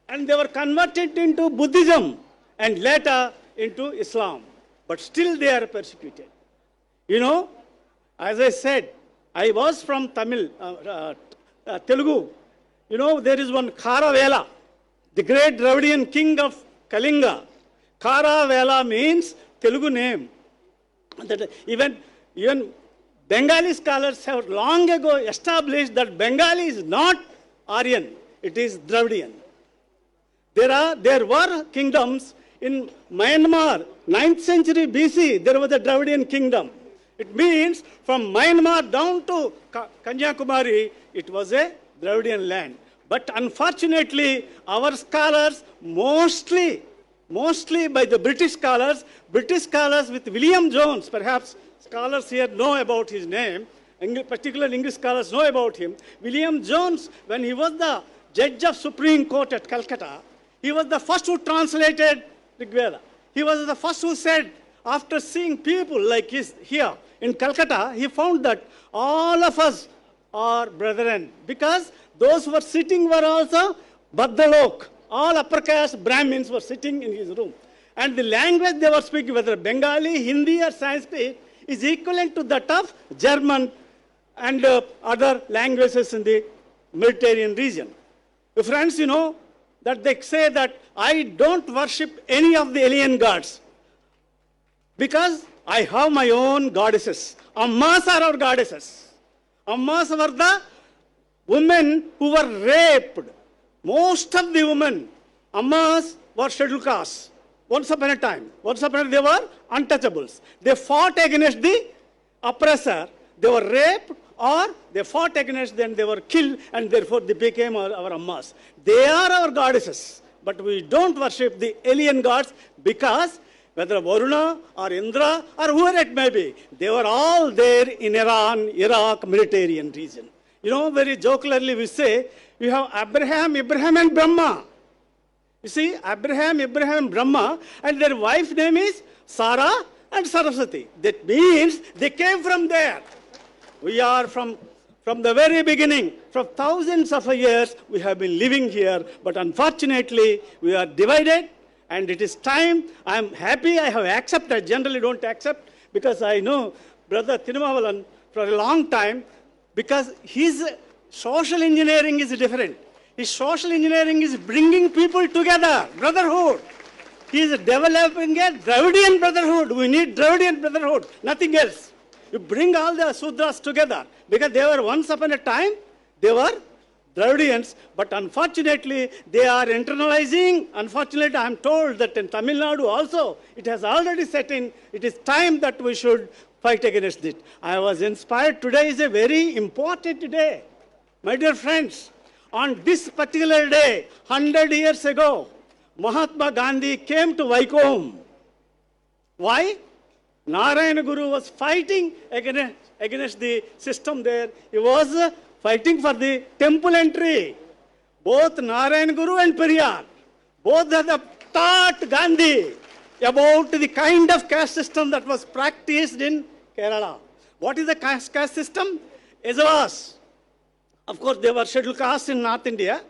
And they were converted into Buddhism and later into Islam. But still they are persecuted. You know, as I said, I was from Telugu. You know, there is one Kharavela, the great Dravidian king of Kalinga. Kharavela means Telugu name. That even Bengali scholars have long ago established that Bengali is not Aryan, it is Dravidian. There were kingdoms in Myanmar, 9th century BC, there was a Dravidian kingdom. It means from Myanmar down to Kanyakumari, it was a Dravidian land. But unfortunately, our scholars, mostly by the British scholars with William Jones, perhaps scholars here know about his name, particularly English scholars know about him. William Jones, when he was the judge of Supreme Court at Calcutta, he was the first who translated Rig Veda. He was the first who said, after seeing people like his here in Calcutta, he found that all of us are brethren, because those who were sitting were also Baddalok. All upper caste Brahmins were sitting in his room. And the language they were speaking, whether Bengali, Hindi or Sanskrit, is equivalent to that of German and other languages in the Mediterranean region. Friends, you know that they say that I don't worship any of the alien gods because I have my own goddesses. Ammas are our goddesses. Ammas were the women who were raped. Most of the women, Ammas, were scheduled castes. Once upon a time, they were untouchables. They fought against the oppressor. They were raped or they fought against them, they were killed, and therefore they became our Ammas. They are our goddesses, but we don't worship the alien gods because whether Varuna or Indra or whoever it may be, they were all there in Iran, Iraq, Mediterranean region. You know, very jocularly we say, you have Abraham, and Brahma. You see, Abraham, and Brahma, and their wife name is Sarah and Saraswati. That means they came from there. We are from the very beginning, from thousands of years, we have been living here, but unfortunately, we are divided, and it is time. I am happy I have accepted. I generally don't accept, because I know Brother Tinumavalan for a long time, because his social engineering is different. His social engineering is bringing people together, brotherhood. He is developing a Dravidian brotherhood. We need Dravidian brotherhood, nothing else. You bring all the Sudras together, because they were once upon a time, they were Dravidians, but unfortunately, they are internalizing. Unfortunately, I am told that in Tamil Nadu also, it has already set in. It is time that we should fight against it. I was inspired. Today is a very important day. My dear friends, on this particular day, 100 years ago, Mahatma Gandhi came to Vaikom. Why? Narayana Guru was fighting against the system there. He was fighting for the temple entry. Both Narayana Guru and Periyar, both have taught Gandhi about the kind of caste system that was practiced in Kerala. What is the caste system? Ezavas. Of course, there were scheduled castes in North India.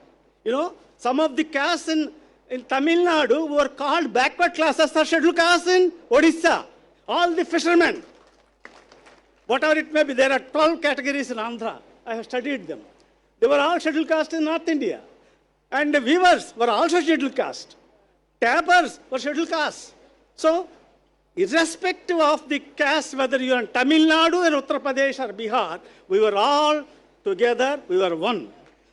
You know, some of the castes in Tamil Nadu were called backward classes or scheduled castes in Odisha. All the fishermen, whatever it may be, there are 12 categories in Andhra. I have studied them. They were all scheduled caste in North India. And the weavers were also scheduled caste. Tappers were scheduled caste. So, irrespective of the caste, whether you are in Tamil Nadu or Uttar Pradesh or Bihar, we were all together, we were one.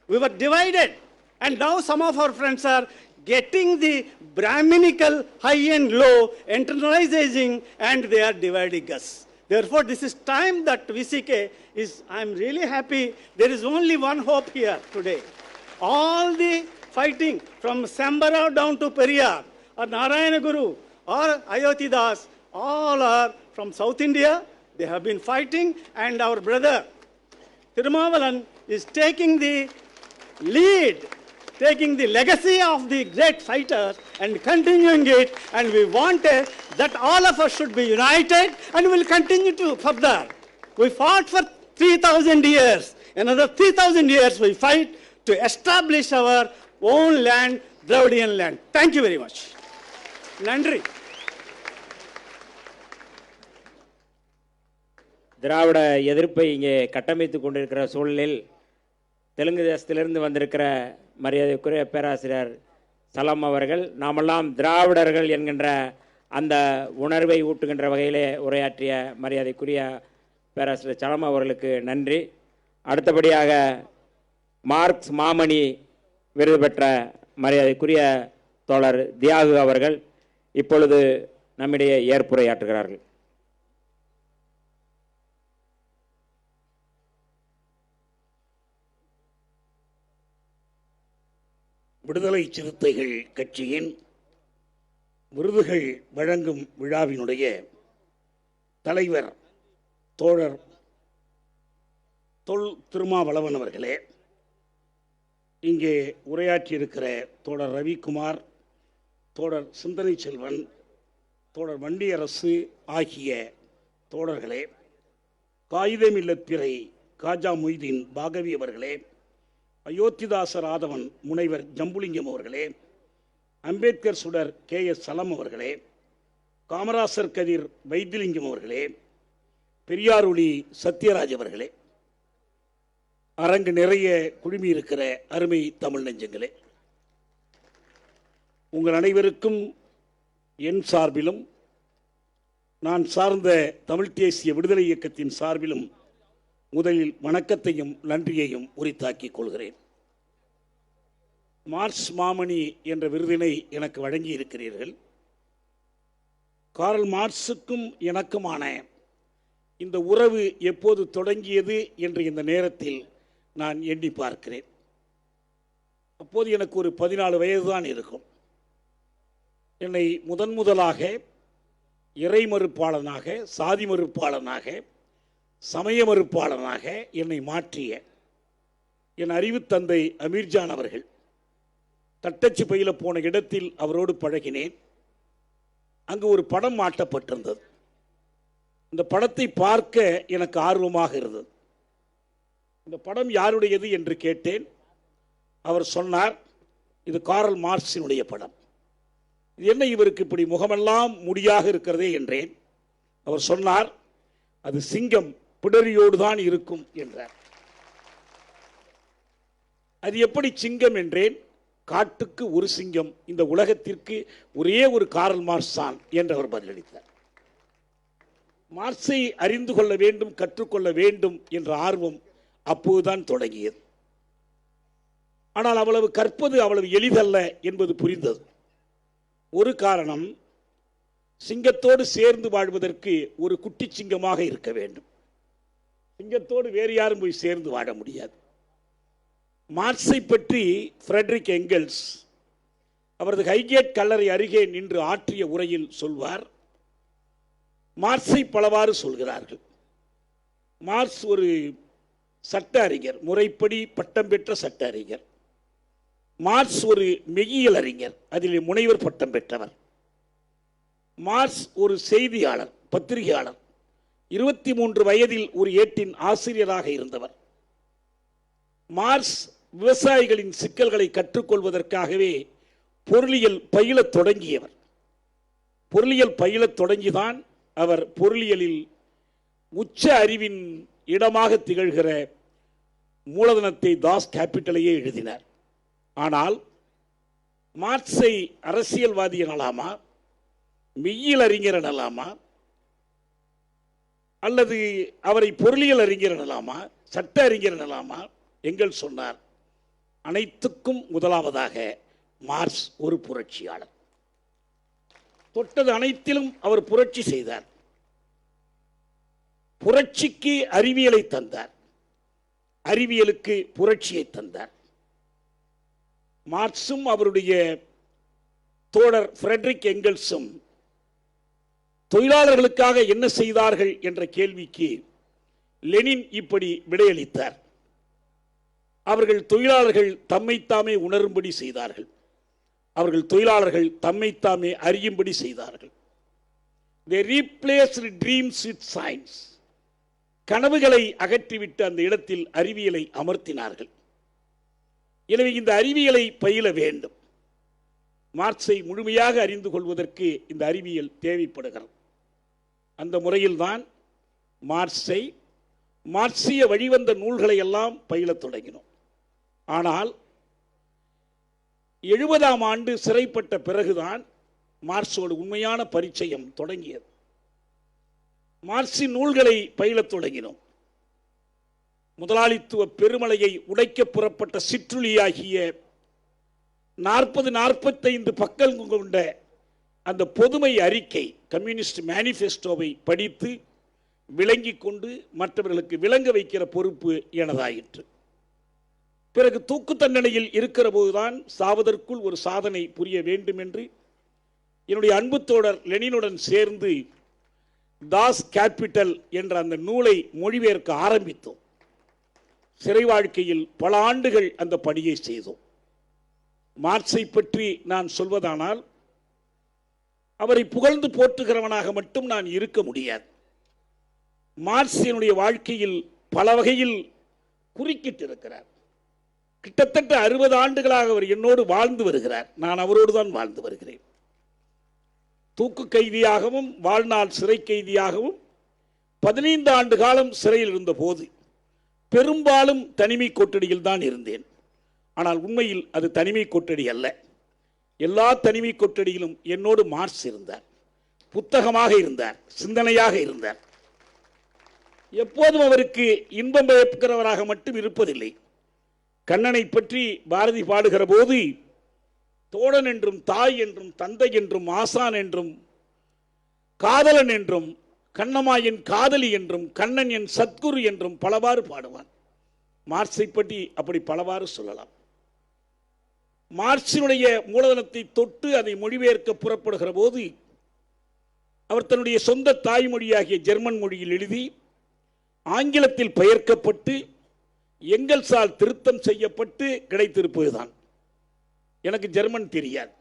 We were divided. And now some of our friends are getting the Brahminical high and low, internalizing, and they are dividing us. Therefore, this is time that VCK is, I'm really happy, there is only one hope here today. All the fighting from Sambara down to Periyar, or Narayana Guru, or Ayodhya Das, all are from South India. They have been fighting, and our brother Tirumavalan is taking the lead, taking the legacy of the great fighters and continuing it, and we wanted that all of us should be united and will continue to further. We fought for 3,000 years. Another 3,000 years we fight to establish our own land, Dravidian land. Thank you very much. Nandri. திராவிட எதிர்ப்பை இங்கே கட்டமைத்து கொண்டிருக்கிற சூழலில் தெலுங்கு தேசத்திலிருந்து வந்திருக்கிற மரியாதைக்குரிய பேராசிரியர் சலம் அவர்கள் நாமெல்லாம் திராவிடர்கள் என்கின்ற அந்த உணர்வை ஊட்டுகின்ற வகையிலே உரையாற்றிய மரியாதைக்குரிய பேராசிரியர் சலம் அவர்களுக்கு நன்றி. அடுத்தபடியாக மார்க்ஸ் மாமணி விருது பெற்ற மரியாதைக்குரிய தோழர் தியாகு அவர்கள் இப்பொழுது நம்மிடையே ஏற்புரையாற்றுகிறார்கள். விடுதலை சிறுத்தைகள் கட்சியின் விருதுகள் வழங்கும் விழாவினுடைய தலைவர் தோழர் தொல் திருமாவளவன் அவர்களே, இங்கே உரையாற்றியிருக்கிற தோழர் ரவிக்குமார், தோழர் சிந்தனை செல்வன், தோழர் வண்டியரசு ஆகிய தோழர்களே, காகிதமில்லப்பிறை காஜா மொய்தீன் பாகவி அவர்களே, அயோத்திதாச ராதவன் முனைவர் ஜம்புலிங்கம் அவர்களே, அம்பேத்கர் சுடர் KS சலம் அவர்களே, காமராசர் கதிர் வைத்திலிங்கம் அவர்களே, பெரியாரொளி சத்யராஜ் அவர்களே, அரங்கு நிறைய குழுமி இருக்கிற அருமை தமிழ் நெஞ்சங்களே, உங்கள் அனைவருக்கும் என் சார்பிலும் நான் சார்ந்த தமிழ் தேசிய விடுதலை இயக்கத்தின் சார்பிலும் முதலில் வணக்கத்தையும் நன்றியையும் உரித்தாக்கிக் கொள்கிறேன். மார்க்ஸ் மாமணி என்ற விருதினை எனக்கு வழங்கி இருக்கிறீர்கள். கார்ல் மார்க்ஸுக்கும் எனக்குமான இந்த உறவு எப்போது தொடங்கியது என்று இந்த நேரத்தில் நான் எண்ணி பார்க்கிறேன். அப்போது எனக்கு ஒரு 14 வயதுதான் இருக்கும். என்னை முதலாக இறை மறுப்பாளனாக, சாதி மறுப்பாளனாக, சமய மறுப்பாளனாக என்னை மாற்றிய என் அறிவு தந்தை அமீர்ஜான் அவர்கள் தட்டச்சு பயில போன இடத்தில் அவரோடு பழகினேன். அங்கு ஒரு படம் மாட்டப்பட்டிருந்தது. இந்த படத்தை பார்க்க எனக்கு ஆர்வமாக இருந்தது. இந்த படம் யாருடையது என்று கேட்டேன். அவர் சொன்னார், இது கார்ல் மார்க்ஸினுடைய படம். இது என்ன இவருக்கு இப்படி முகமெல்லாம் முடியாக இருக்கிறதே என்றேன். அவர் சொன்னார், அது சிங்கம் பிடரியோடு தான் இருக்கும் என்றார். அது எப்படி சிங்கம் என்றேன். காட்டுக்கு ஒரு சிங்கம், இந்த உலகத்திற்கு ஒரே ஒரு கார்ல் மார்க்ஸ் தான் என்று அவர் பதிலளித்தார். மார்க்ஸை அறிந்து கொள்ள வேண்டும், கற்றுக்கொள்ள வேண்டும் என்ற ஆர்வம் அப்போதுதான் தொடங்கியது. ஆனால் அவ்வளவு கற்பது அவ்வளவு எளிதல்ல என்பது புரிந்தது. ஒரு காரணம், சிங்கத்தோடு சேர்ந்து வாழ்வதற்கு ஒரு குட்டி சிங்கமாக இருக்க வேண்டும். சிங்கத்தோடு வேறு யாரும் போய் சேர்ந்து வாழ முடியாது. மார்க்ஸை பற்றி ஃப்ரெட்ரிக் எங்கெல்ஸ் அவரது ஹைகேட் கல்லறை அருகே நின்று ஆற்றிய உரையில் சொல்வார், மார்க்ஸை பலவாறு சொல்கிறார்கள். மார்க்ஸ் ஒரு சட்ட அறிஞர், முறைப்படி பட்டம் பெற்ற சட்ட அறிஞர். மார்க்ஸ் ஒரு மெய்யியல் அறிஞர், அதில் முனைவர் பட்டம் பெற்றவர். மார்க்ஸ் ஒரு செய்தியாளர், பத்திரிகையாளர். 23 வயதில் ஒரு ஏட்டின் ஆசிரியராக இருந்தவர். மார்க்ஸ் விவசாயிகளின் சிக்கல்களை கற்றுக்கொள்வதற்காகவே பொருளியல் பயிலத் தொடங்கியவர். பொருளியல் பயிலத் தொடங்கிதான் அவர் பொருளியலில் உச்ச அறிவின் இடமாக திகழ்கிற மூலதனத்தை தாஸ் கேபிட்டலையே எழுதினார். ஆனால் மார்க்ஸை அரசியல்வாதி எனலாமா, மெய்யியல் அறிஞர் எனலாமா, அல்லது அவரை பொருளியல் அறிஞர் எனலாமா, சட்ட அறிஞர் எனலாமா? எங்கெல்ஸ் சொன்னார், அனைத்துக்கும் முதலாவதாக மார்க்ஸ் ஒரு புரட்சியாளர். தொட்டது அனைத்திலும் அவர் புரட்சி செய்தார். புரட்சிக்கு அறிவியலை தந்தார், அறிவியலுக்கு புரட்சியை தந்தார். மார்க்ஸும் அவருடைய தோழர் ஃப்ரெட்ரிக் எங்கெல்ஸும் தொழிலாளர்களுக்காக என்ன செய்தார்கள் என்ற கேள்விக்கு லெனின் இப்படி விடையளித்தார். அவர்கள் தொழிலாளர்கள் தம்மைத்தாமே உணரும்படி செய்தார்கள். அவர்கள் தொழிலாளர்கள் தம்மைத்தாமே அறியும்படி செய்தார்கள். They replaced dreams with science. கனவுகளை அகற்றிவிட்டு அந்த இடத்தில் அறிவியலை அமர்த்தினார்கள். எனவே இந்த அறிவியலை பயில வேண்டும். மார்க்ஸை முழுமையாக அறிந்து கொள்வதற்கு இந்த அறிவியல் தேவைப்படுகிறது. அந்த முறையில்தான் மார்க்ஸை, மார்க்சிய வழிவந்த நூல்களை எல்லாம் பயிலத் தொடங்கினோம். ஆனால் 70ஆம் ஆண்டு சிறைப்பட்ட பிறகுதான் மார்க்ஸோடு உண்மையான பரிச்சயம் தொடங்கியது. மார்க்சின் நூல்களை பயிலத் தொடங்கினோம். முதலாளித்துவ பெருமலையை உடைக்க புறப்பட்ட சிற்றுளியாகிய 40-45 பக்கங்கள் கொண்ட அந்த பொதுமை அறிக்கை, கம்யூனிஸ்ட் மேனிஃபெஸ்டோவை படித்து விளங்கி கொண்டு மற்றவர்களுக்கு விளங்க வைக்கிற பொறுப்பு எனதாயிற்று. பிறகு தூக்கு தண்டனையில் இருக்கிற போதுதான் சாவதற்குள் ஒரு சாதனை புரிய வேண்டும் என்று என்னுடைய அன்பு தோழர் லெனினுடன் சேர்ந்து தாஸ் கேபிட்டல் என்ற அந்த நூலை மொழிபெயர்க்க ஆரம்பித்தோம். சிறை வாழ்க்கையில் பல ஆண்டுகள் அந்த பணியை செய்தோம். மார்க்ஸை பற்றி நான் சொல்வதானால் அவரை புகழ்ந்து போற்றுகிறவனாக மட்டும் நான் இருக்க முடியாது. மார்க்ஸ் என்னுடைய வாழ்க்கையில் பல வகையில் குறுக்கிட்டு இருக்கிறார். கிட்டத்தட்ட 60 ஆண்டுகளாக அவர் என்னோடு வாழ்ந்து வருகிறார். நான் அவரோடு தான் வாழ்ந்து வருகிறேன். தூக்கு கைதியாகவும் வாழ்நாள் சிறை கைதியாகவும் 15 ஆண்டு காலம் சிறையில் இருந்த போது பெரும்பாலும் தனிமை கொட்டடியில் தான் இருந்தேன். ஆனால் உண்மையில் அது தனிமை கொட்டடி அல்ல. எல்லா தனிமை கொட்டடியிலும் என்னோடு மார்க்ஸ் இருந்தார். புத்தகமாக இருந்தார், சிந்தனையாக இருந்தார். எப்போதும் அவருக்கு இன்பம் பயப்புகிறவராக மட்டும் இருப்பதில்லை. கண்ணனை பற்றி பாரதி பாடுகிற போது தோழன் என்றும் தாய் என்றும் தந்தை என்றும் ஆசான் என்றும் காதலன் என்றும் கண்ணம்மா என் காதலி என்றும் கண்ணன் என் சத்குரு என்றும் பலவாறு பாடுவான். மார்க்ஸை பற்றி அப்படி பலவாறு சொல்லலாம். மார்க்சினுடைய மூலதனத்தை தொட்டு அதை மொழிபெயர்க்க புறப்படுகிற போது அவர் தன்னுடைய சொந்த தாய்மொழியாகிய ஜெர்மன் மொழியில் எழுதி ஆங்கிலத்தில் பெயர்க்கப்பட்டு எங்கெல்ஸால் திருத்தம் செய்யப்பட்டு கிடைத்திருப்பதுதான். எனக்கு ஜெர்மன் தெரியாது.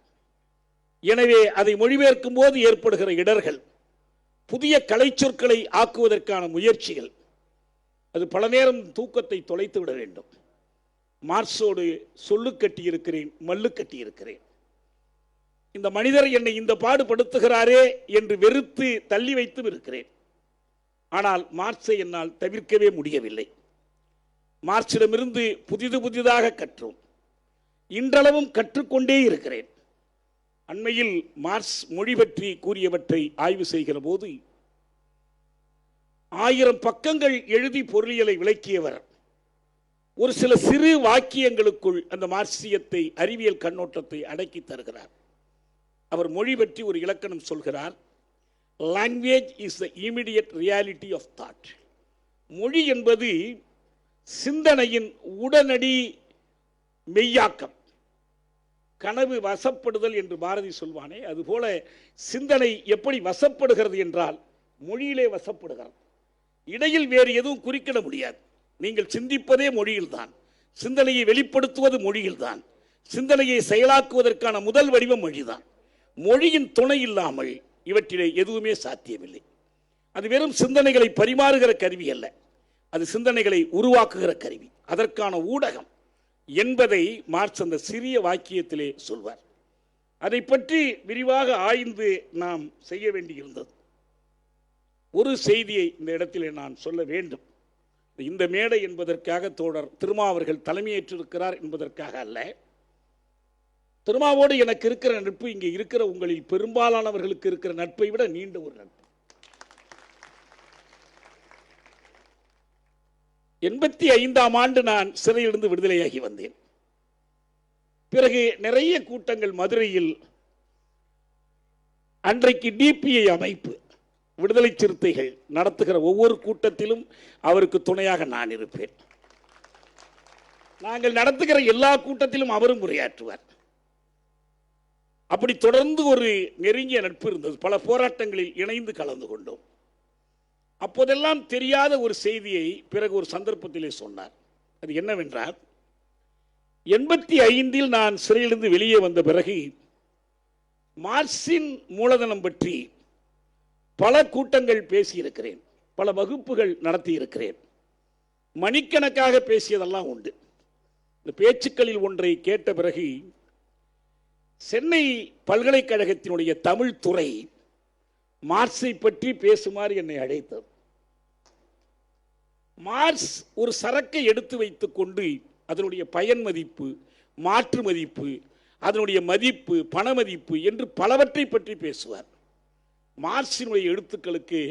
எனவே அதை மொழிபெயர்க்கும் போது ஏற்படுகிற இடர்கள், புதிய கலைச்சொற்களை ஆக்குவதற்கான முயற்சிகள், அது பல நேரம் தூக்கத்தை தொலைத்து விட வேண்டும். மார்க்ஸோடு சொல்லு கட்டி இருக்கிறேன், மல்லு கட்டி இருக்கிறேன். இந்த மனிதர் என்னை இந்த பாடுபடுத்துகிறாரே என்று வெறுத்து தள்ளி வைத்தும் இருக்கிறேன். ஆனால் மார்க்ஸை என்னால் தவிர்க்கவே முடியவில்லை. மார்க்சிடமிருந்து புதிதாக கற்றோம். இன்றளவும் கற்றுக்கொண்டே இருக்கிறேன். அண்மையில் மார்க்ஸ் மொழி பற்றி கூறியவற்றை ஆய்வு செய்கிற போது 1000 பக்கங்கள் எழுதி பொருளியலை விளக்கியவர் ஒரு சில சிறு வாக்கியங்களுக்குள் அந்த மார்க்சியத்தை, அறிவியல் கண்ணோட்டத்தை அடக்கி தருகிறார். அவர் மொழி பற்றி ஒரு இலக்கணம் சொல்கிறார். Language is the immediate reality of thought. மொழி என்பது சிந்தனையின் உடனடி மெய்யாக்கம். கனவு வசப்படுதல் என்று பாரதி சொல்வானே, அதுபோல சிந்தனை எப்படி வசப்படுகிறது என்றால் மொழியிலே வசப்படுகிறது. இடையில் வேறு எதுவும் குறிக்கிட முடியாது. நீங்கள் சிந்திப்பதே மொழியில்தான், சிந்தனையை வெளிப்படுத்துவது மொழியில்தான், சிந்தனையை செயலாக்குவதற்கான முதல் வடிவம் மொழிதான். மொழியின் துணை இல்லாமல் இவற்றிலே எதுவுமே சாத்தியமில்லை. அது வெறும் சிந்தனைகளை பரிமாறுகிற கருவி அல்ல, அது சிந்தனைகளை உருவாக்குகிற கருவி, அதற்கான ஊடகம் என்பதை மார்க்ஸ் அந்த சிறிய வாக்கியத்திலே சொல்வார். அதை பற்றி விரிவாக ஆய்ந்து நாம் செய்ய வேண்டியிருந்தது. ஒரு செய்தியை இந்த இடத்திலே நான் சொல்ல வேண்டும். இந்த மேடை என்பதற்காக தோழர் திருமாவர்கள் தலைமையேற்றிருக்கிறார் என்பதற்காக அல்ல. திருமாவோடு எனக்கு இருக்கிற நட்பு இங்கே இருக்கிற உங்களில் பெரும்பாலானவர்களுக்கு இருக்கிற நட்பை விட நீண்ட ஒரு நட்பு. 85ஆம் ஆண்டு நான் சிறையிலிருந்து விடுதலையாகி வந்தேன். பிறகு நிறைய கூட்டங்கள் மதுரையில், அன்றைக்கு டிபிஐ அமைப்பு விடுதலை சிறுத்தைகள் நடத்துகிற ஒவ்வொரு கூட்டத்திலும் அவருக்கு துணையாக நான் இருப்பேன். நாங்கள் நடத்துகிற எல்லா கூட்டத்திலும் அவரும் உரையாற்றுவார். அப்படி தொடர்ந்து ஒரு நெருங்கிய நட்பு இருந்தது. பல போராட்டங்களில் இணைந்து கலந்து கொண்டோம். அப்போதெல்லாம் தெரியாத ஒரு செய்தியை பிறகு ஒரு சந்தர்ப்பத்திலே சொன்னார். அது என்னவென்றால், 85இல் நான் சிறையிலிருந்து வெளியே வந்த பிறகு மார்க்சின் மூலதனம் பற்றி பல கூட்டங்கள் பேசியிருக்கிறேன், பல வகுப்புகள் நடத்தியிருக்கிறேன், மணிக்கணக்காக பேசியதெல்லாம் உண்டு. இந்த பேச்சுக்களில் ஒன்றை கேட்ட பிறகு சென்னை பல்கலைக்கழகத்தினுடைய தமிழ் துறை மார்க்ஸை பற்றி பேசுமாறு என்னை அழைத்தது. மார்க்ஸ் ஒரு சரக்கை எடுத்து வைத்துக் கொண்டு அதனுடைய பயன் மதிப்பு, மாற்று மதிப்பு, அதனுடைய மதிப்பு, பண மதிப்பு என்று பலவற்றை பற்றி பேசுவார். மார்க்சினுடைய எழுத்துக்களுக்கு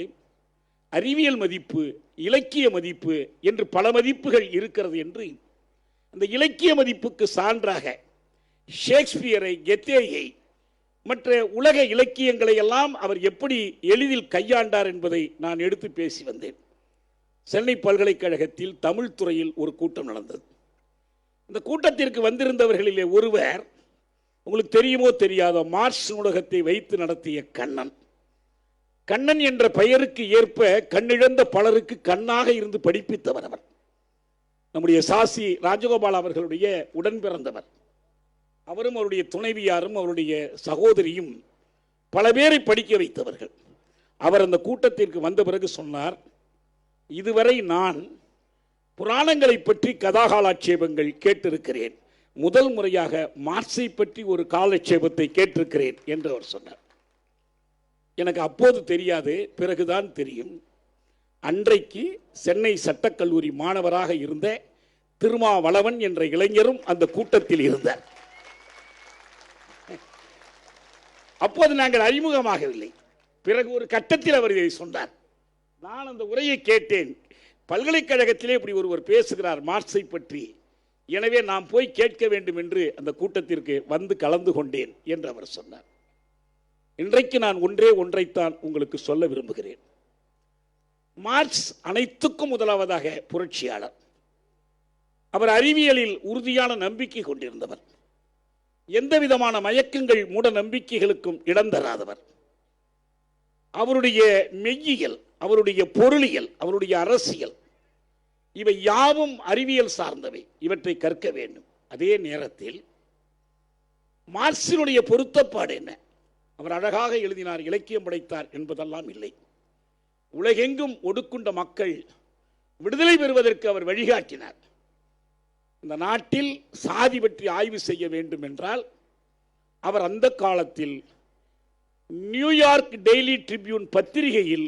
அறிவியல் மதிப்பு, இலக்கிய மதிப்பு என்று பல மதிப்புகள் இருக்கிறது என்று, அந்த இலக்கிய மதிப்புக்கு சான்றாக ஷேக்ஸ்பியரை, கெத்தேயை, மற்ற உலக இலக்கியங்களை எல்லாம் அவர் எப்படி எளிதில் கையாண்டார் என்பதை நான் எடுத்து பேசி வந்தேன். சென்னை பல்கலைக்கழகத்தில் தமிழ் துறையில் ஒரு கூட்டம் நடந்தது. இந்த கூட்டத்திற்கு வந்திருந்தவர்களிலே ஒருவர், உங்களுக்கு தெரியுமோ தெரியாதோ, மார்க்ஸ் நூலகத்தை வைத்து நடத்திய கண்ணன். கண்ணன் என்ற பெயருக்கு ஏற்ப கண்ணிழந்த பலருக்கு கண்ணாக இருந்து படிப்பித்தவர் அவர். நம்முடைய சாசி ராஜகோபால் அவர்களுடைய உடன் பிறந்தவர். அவரும் அவருடைய துணைவியாரும் அவருடைய சகோதரியும் பல பேரை படிக்க வைத்தவர்கள். அவர் அந்த கூட்டத்திற்கு வந்த பிறகு சொன்னார், இதுவரை நான் புராணங்களை பற்றி கதாகாலாட்சேபங்கள் கேட்டிருக்கிறேன், முதல் முறையாக மார்க்ஸை பற்றி ஒரு காலட்சேபத்தை கேட்டிருக்கிறேன் என்று அவர் சொன்னார். எனக்கு அப்போது தெரியாது, பிறகுதான் தெரியும். அன்றைக்கு சென்னை சட்டக்கல்லூரி மாணவராக இருந்த திருமாவளவன் என்ற இளைஞரும் அந்த கூட்டத்தில் இருந்தார். அப்போது நாங்கள் அறிமுகமாகவில்லை. பிறகு ஒரு கட்டத்தில் அவர் இதை சொன்னார். நான் அந்த உரையை கேட்டேன். பல்கலைக்கழகத்திலே இப்படி ஒருவர் பேசுகிறார் மார்க்ஸை பற்றி, எனவே நாம் போய் கேட்க வேண்டும் என்று அந்த கூட்டத்திற்கு வந்து கலந்து கொண்டேன் என்று அவர் சொன்னார். இன்றைக்கு நான் ஒன்றைத்தான் உங்களுக்கு சொல்ல விரும்புகிறேன். மார்க்ஸ் அனைத்துக்கும் முதலாவதாக புரட்சியாளர். அவர் அறிவியலில் உறுதியான நம்பிக்கை கொண்டிருந்தவர். எந்த விதமான மயக்கங்கள், மூட நம்பிக்கைகளுக்கும் இடம் தராதவர். அவருடைய மெய்யியல், அவருடைய பொருளியல், அவருடைய அரசியல், இவை யாவும் அறிவியல் சார்ந்தவை. இவற்றை கற்க வேண்டும். அதே நேரத்தில் மார்க்சினுடைய பொருத்தப்பாடு என்ன? அவர் அழகாக எழுதினார், இலக்கியம் படைத்தார் என்பதெல்லாம் இல்லை. உலகெங்கும் ஒடுக்குண்ட மக்கள் விடுதலை பெறுவதற்கு அவர் வழிகாட்டினார். இந்த நாட்டில் சாதி பற்றி ஆய்வு செய்ய வேண்டும் என்றால் அவர் அந்த காலத்தில் நியூயார்க் டெய்லி ட்ரிபியூன் பத்திரிகையில்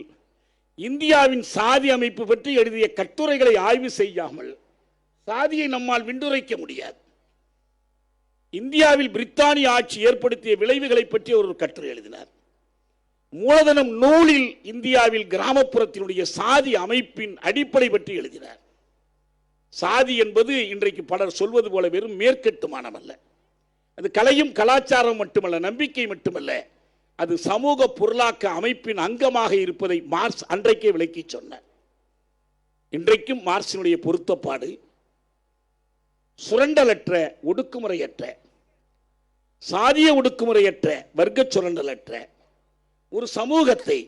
இந்தியாவின் சாதி அமைப்பு பற்றி எழுதிய கட்டுரைகளை ஆய்வு செய்யாமல் சாதியை நம்மால் விண்டுரைக்க முடியாது. இந்தியாவில் பிரித்தானிய ஆட்சி ஏற்படுத்திய விளைவுகளை பற்றி ஒரு கட்டுரை எழுதினார். மூலதனம் நூலில் இந்தியாவில் கிராமப்புறத்தினுடைய சாதி அமைப்பின் அடிப்படை பற்றி எழுதினார். சாதி என்பது இன்றைக்கு பலர் சொல்வது போல வெறும் மேற்கட்டுமானம் அல்ல. அது கலையும் கலாச்சாரம் மட்டுமல்ல, நம்பிக்கை மட்டுமல்ல, அது சமூக பொருளாக்க அமைப்பின் அங்கமாக இருப்பதை மார்க்ஸ் அன்றைக்கே விளக்கி சொன்னார். இன்றைக்கும் மார்க்சினுடைய பொருத்தப்பாடு சுரண்டலற்ற, ஒடுக்குமுறையற்ற, சாதிய ஒடுக்குமுறையற்ற, வர்க்க சுரண்டலற்ற ஒரு சமூகத்தை,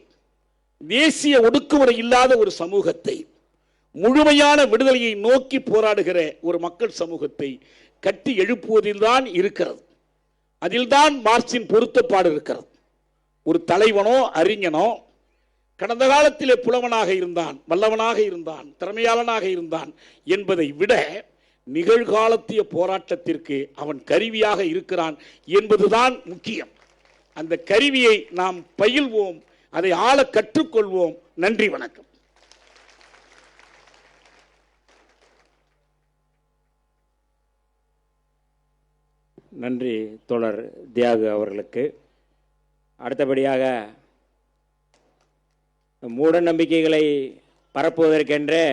தேசிய ஒடுக்குமுறை இல்லாத ஒரு சமூகத்தை, முழுமையான விடுதலையை நோக்கி போராடுகிற ஒரு மக்கள் சமூகத்தை கட்டி எழுப்புவதில்தான் இருக்கிறது. அதில்தான் மார்க்சின் பொருத்தப்பாடு இருக்கிறது. ஒரு தலைவனோ அறிஞனோ கடந்த காலத்திலே புலவனாக இருந்தான், வல்லவனாக இருந்தான், திறமையாளனாக இருந்தான் என்பதை விட நிகழ்காலத்திய போராட்டத்திற்கு அவன் கருவியாக இருக்கிறான் என்பதுதான் முக்கியம். அந்த கருவியை நாம் பயில்வோம், அதை ஆள கற்றுக்கொள்வோம். நன்றி, வணக்கம். நன்றி தோழர் தியாகு அவர்களுக்கு. அடுத்தபடியாக மூட நம்பிக்கைகளை பரப்புவதற்கென்றே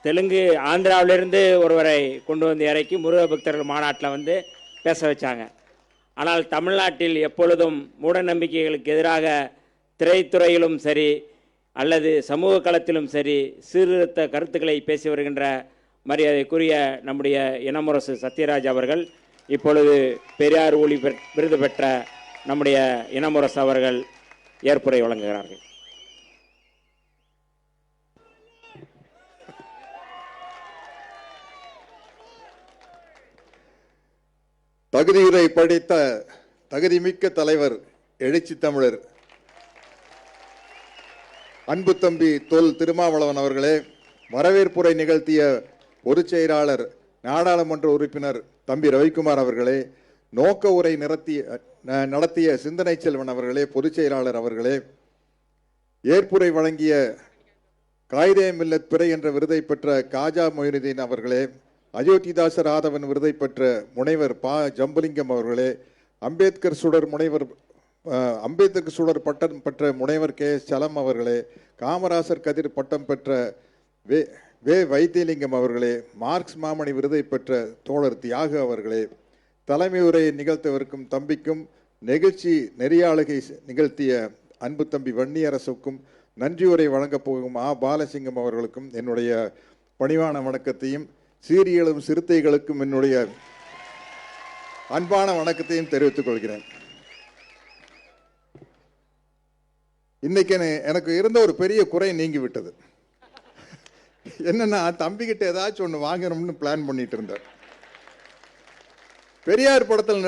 தெலுங்கு ஆந்திராவிலிருந்து ஒருவரை கொண்டு வந்து இறக்கி முருக பக்தர்கள் மாநாட்டில் வந்து பேச வச்சாங்க. ஆனால் தமிழ்நாட்டில் எப்பொழுதும் மூட நம்பிக்கைகளுக்கு எதிராக திரைத்துறையிலும் சரி அல்லது சமூக களத்திலும் சரி சீர்திருத்த கருத்துக்களை பேசி வருகின்ற மரியாதைக்குரிய நம்முடைய இனமுரசு சத்யராஜ் அவர்கள் இப்பொழுது பெரியார் ஒளி விருது பெற்ற நம்முடைய இனமுரசு அவர்கள் ஏற்புரை வழங்குகிறார்கள். தகுதியுரை படித்த தகுதிமிக்க தலைவர், எழுச்சி தமிழர் அன்பு தம்பி தொல் திருமாவளவன் அவர்களே, வரவேற்புரை நிகழ்த்திய பொதுச் செயலாளர் நாடாளுமன்ற உறுப்பினர் தம்பி ரவிக்குமார் அவர்களே, நோக்க உரை நடத்திய சிந்தனை செல்வன் அவர்களே, பொதுச் செயலாளர் அவர்களே, ஏற்புரை வழங்கிய காயிதே மில்லத் பிறை என்ற விருதை பெற்ற காஜா மொயினுதீன் அவர்களே, அயோத்திதாச ராதவன் விருதை பெற்ற முனைவர் பா ஜம்புலிங்கம் அவர்களே, அம்பேத்கர் சுடர் பட்டம் பெற்ற முனைவர் கே எஸ் சலம் அவர்களே, காமராசர் கதிர் பட்டம் பெற்ற வே வைத்தியலிங்கம் அவர்களே, மார்க்ஸ் மாமணி விருதை பெற்ற தோழர் தியாகு அவர்களே, தலைமை உரையை நிகழ்த்தவிருக்கும் தம்பிக்கும் நிகழ்ச்சி நெறியாளுகை நிகழ்த்திய அன்பு தம்பி வன்னியரசுக்கும் நன்றியுரை வழங்கப் போகும் பாலசிங்கம் அவர்களுக்கும் என்னுடைய பணிவான வணக்கத்தையும், சீரியலும் சிறுத்தைகளுக்கும் என்னுடைய அன்பான வணக்கத்தையும் தெரிவித்துக் கொள்கிறேன். இன்னைக்கு எனக்கு இருந்த ஒரு பெரிய குறை நீங்கி விட்டது. என்னன்னா, தம்பிக்கிட்ட ஏதாச்சும் ஒன்று வாங்கணும்னு பிளான் பண்ணிட்டு இருந்தார். பெரியார் படத்தில்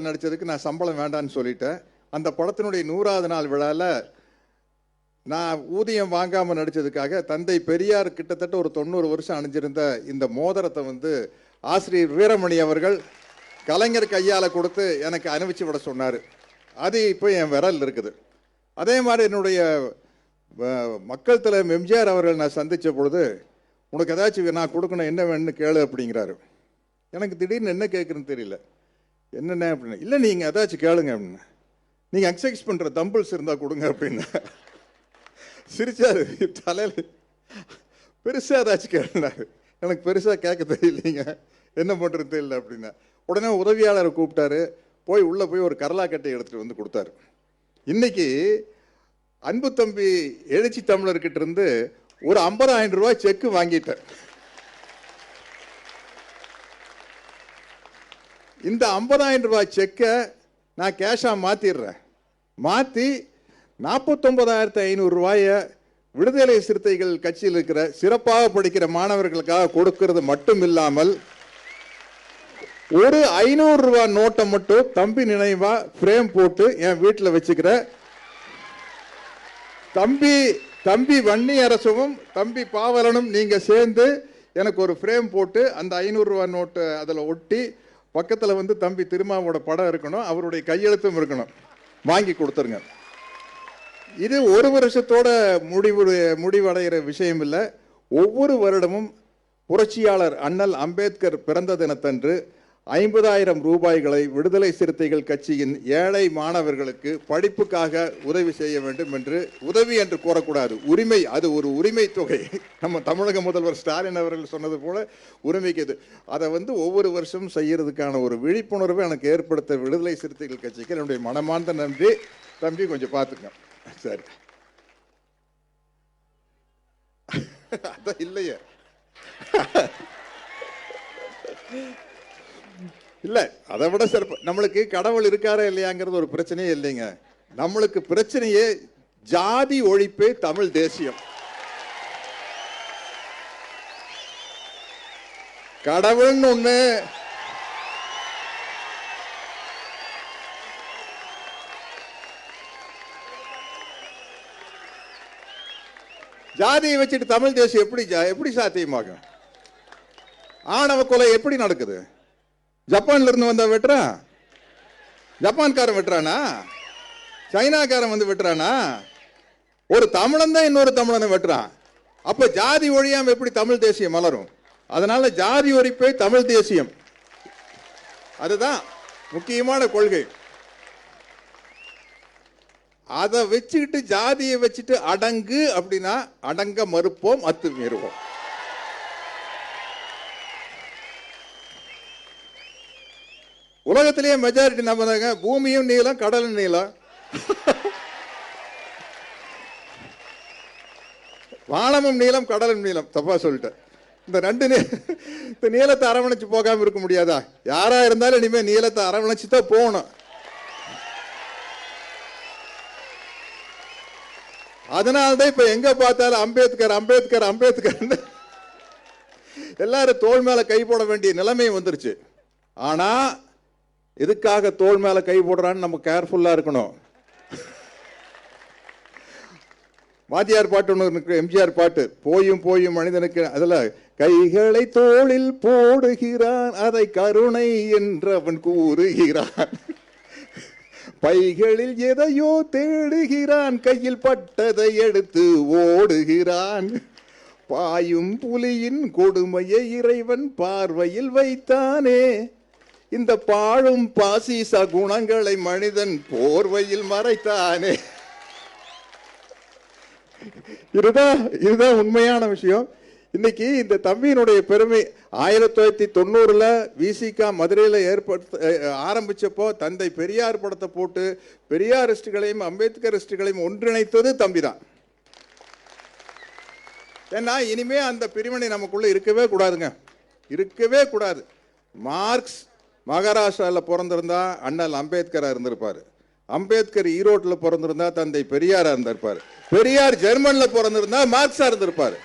நடிச்சதுக்கு நான் சம்பளம் வேண்டான்னு சொல்லிட்டேன். அந்த படத்தினுடைய 100வது நாள் விழாவில் நான் ஊதியம் வாங்காமல் நடித்ததுக்காக தந்தை பெரியார் கிட்டத்தட்ட ஒரு 90 வருஷம் அணிஞ்சிருந்த இந்த மோதிரத்தை வந்து ஆசிரியர் வீரமணி அவர்கள் கலைஞர் கையால் கொடுத்து எனக்கு அனுப்பிச்சு விட சொன்னார். அது இப்போ என் விரல் இருக்குது. அதே மாதிரி என்னுடைய மக்கள் தலைவர் எம்ஜிஆர் அவர்கள் நான் சந்தித்த பொழுது, உனக்கு ஏதாச்சும் நான் கொடுக்கணும், என்ன வேணும்னு கேளு அப்படிங்கிறாரு. எனக்கு திடீர்னு என்ன கேட்குறேன்னு தெரியல. என்னென்ன அப்படின்னு, இல்லை நீங்கள் ஏதாச்சும் கேளுங்க அப்படின்னு, நீங்கள் எக்ஸசைஸ் பண்ணுற தம்பிள்ஸ் இருந்தால் கொடுங்க அப்படின்னு சிரிச்சாரு. தலையில் பெருசாக ஏதாச்சும் கேளுனாரு. எனக்கு பெருசாக கேட்க தெரியலைங்க, என்ன பண்ணுறது தெரியல அப்படின்னா. உடனே உதவியாளரை கூப்பிட்டாரு. உள்ளே போய் ஒரு கரலாக்கட்டை எடுத்துகிட்டு வந்து கொடுத்தாரு. இன்னைக்கு அன்பு தம்பி எழுச்சி தமிழர்கிட்ட இருந்து ஒரு 50,000 ரூபாய் செக்கு வாங்கிட்டார். இந்த 50,000 ரூபாய் செக்கை நான் கேஷாக மாற்றிடுறேன். மாற்றி 49,500 ரூபாயை விடுதலை சிறுத்தைகள் கட்சியில் இருக்கிற சிறப்பாக படிக்கிற மாணவர்களுக்காக கொடுக்கிறது மட்டும் இல்லாமல் ஒரு 500 ரூபாய் நோட்டை மட்டும் தம்பி நினைவா ஃப்ரேம் போட்டு என் வீட்டில் வச்சுக்கிற தம்பி வன்னி அரசும் தம்பி பாவலனும் நீங்க சேர்ந்து எனக்கு ஒரு ஃப்ரேம் போட்டு அந்த 500 ரூபாய் நோட்டு அதில் ஒட்டி பக்கத்தில் வந்து தம்பி திருமாவோட படம் இருக்கணும், அவருடைய கையெழுத்தும் இருக்கணும், வாங்கி கொடுத்துருங்க. இது ஒரு வருஷத்தோட முடிவடைகிற விஷயம் இல்லை. ஒவ்வொரு வருடமும் புரட்சியாளர் அண்ணல் அம்பேத்கர் பிறந்த தினத்தன்று 50,000 ரூபாய்களை விடுதலை சிறுத்தைகள் கட்சியின் ஏழை மாணவர்களுக்கு படிப்புக்காக உதவி செய்ய வேண்டும் என்று, உதவி என்று கூறக்கூடாது, உரிமை, அது ஒரு உரிமை தொகை. நம்ம தமிழக முதல்வர் ஸ்டாலின் அவர்கள் சொன்னது போல உரிமைக்கு இது. அதை வந்து ஒவ்வொரு வருஷமும் செய்யறதுக்கான ஒரு விழிப்புணர்வை எனக்கு ஏற்படுத்த விடுதலை சிறுத்தைகள் கட்சிக்கு என்னுடைய மனமார்ந்த நன்றி. தம்பி கொஞ்சம் பார்த்துக்கங்க. சரி, அதான் இல்லையே. இல்லை, அதை விட சிறப்பு. நம்மளுக்கு கடவுள் இருக்காரா இல்லையாங்கிறது ஒரு பிரச்சனையே இல்லைங்க. நம்மளுக்கு பிரச்சனையே ஜாதி ஒழிப்பே தமிழ் தேசியம். கடவுள்னு ஒண்ணு ஜாதியை வச்சுட்டு தமிழ் தேசியம் எப்படி சாத்தியமாகும்? ஆணவ கொலை எப்படி நடக்குது? ஜப்பான்ல இருந்து வந்த வெட்டுறான், ஜப்பான்காரன் வெட்டுறானா? சைனாக்காரன் வந்து வெட்டுறானா? ஒரு தமிழன் தான் இன்னொரு தமிழனை வெட்டுறான். அப்ப ஜாதி ஒழியாம எப்படி தமிழ் தேசியம் மலரும்? அதனால ஜாதி ஒழிப்பே தமிழ் தேசியம், அதுதான் முக்கியமான கொள்கை. அதை வச்சுக்கிட்டு ஜாதியை வச்சுட்டு அடங்கு அப்படின்னா அடங்க மறுப்போம், அத்துமீறுவோம். உலகத்திலேயே மெஜாரிட்டி நம்ம தாங்க. பூமியும் நீளம், கடலும் நீளம். வானமும் நீளம், கடலும் நீளம். தப்பா சொல்லிட்டேன். இந்த ரெண்டு இந்த நீளத்தை அரவணைச்சு போகாம இருக்க முடியாதா? யாரா இருந்தாலும் இனிமே நீளத்தை அரவணைச்சு தான் போகணும். அதனால்தான் இப்ப எங்க பார்த்தாலும் அம்பேத்கர் அம்பேத்கர் அம்பேத்கர் எல்லாரும் தோள் மேல கை போட வேண்டிய நிலைமை வந்துருச்சு. ஆனா எதுக்காக தோள் மேல கை போடுறான்னு நம்ம கேர்ஃபுல்லா இருக்கணும். வாத்தியார் பாட்டு ஒன்று இருக்கு, எம்ஜிஆர் பாட்டு, போயும் போயும் மனிதனுக்கு. அதுல கைகளை தோளில் போடுகிறான், அதை கருணை என்றவன் கூறுகிறான். பைகளில் எதையோ தேடுகிறான், கையில் பட்டதை எடுத்து ஓடுகிறான். பாயும் புலியின் கொடுமையை இறைவன் பார்வையில் வைத்தானே, இந்த பாழும் பாசிச குணங்களை மனிதன் போர்வையில் மறைத்தானே. இதுதான் உண்மையான விஷயம். இன்னைக்கு இந்த தம்பியினுடைய பெருமை 1990 விசிகா மதுரையில் ஆரம்பிச்சப்போ தந்தை பெரியார் படத்தை போட்டு பெரியாரிஸ்டுகளையும் அம்பேத்கரிஸ்டுகளையும் ஒன்றிணைத்தது தம்பி தான். ஏன்னா இனிமே அந்த பிரிவினை நமக்குள்ள இருக்கவே கூடாதுங்க, இருக்கவே கூடாது. மார்க்ஸ் மகாராஷ்டிராவில் பிறந்திருந்தா அண்ணல் அம்பேத்கரா இருந்திருப்பாரு. அம்பேத்கர் ஈரோட்டில் பிறந்திருந்தா தந்தை பெரியாரா இருந்திருப்பாரு. பெரியார் ஜெர்மன்ல பிறந்திருந்தா மார்க்ஸா இருந்திருப்பாரு.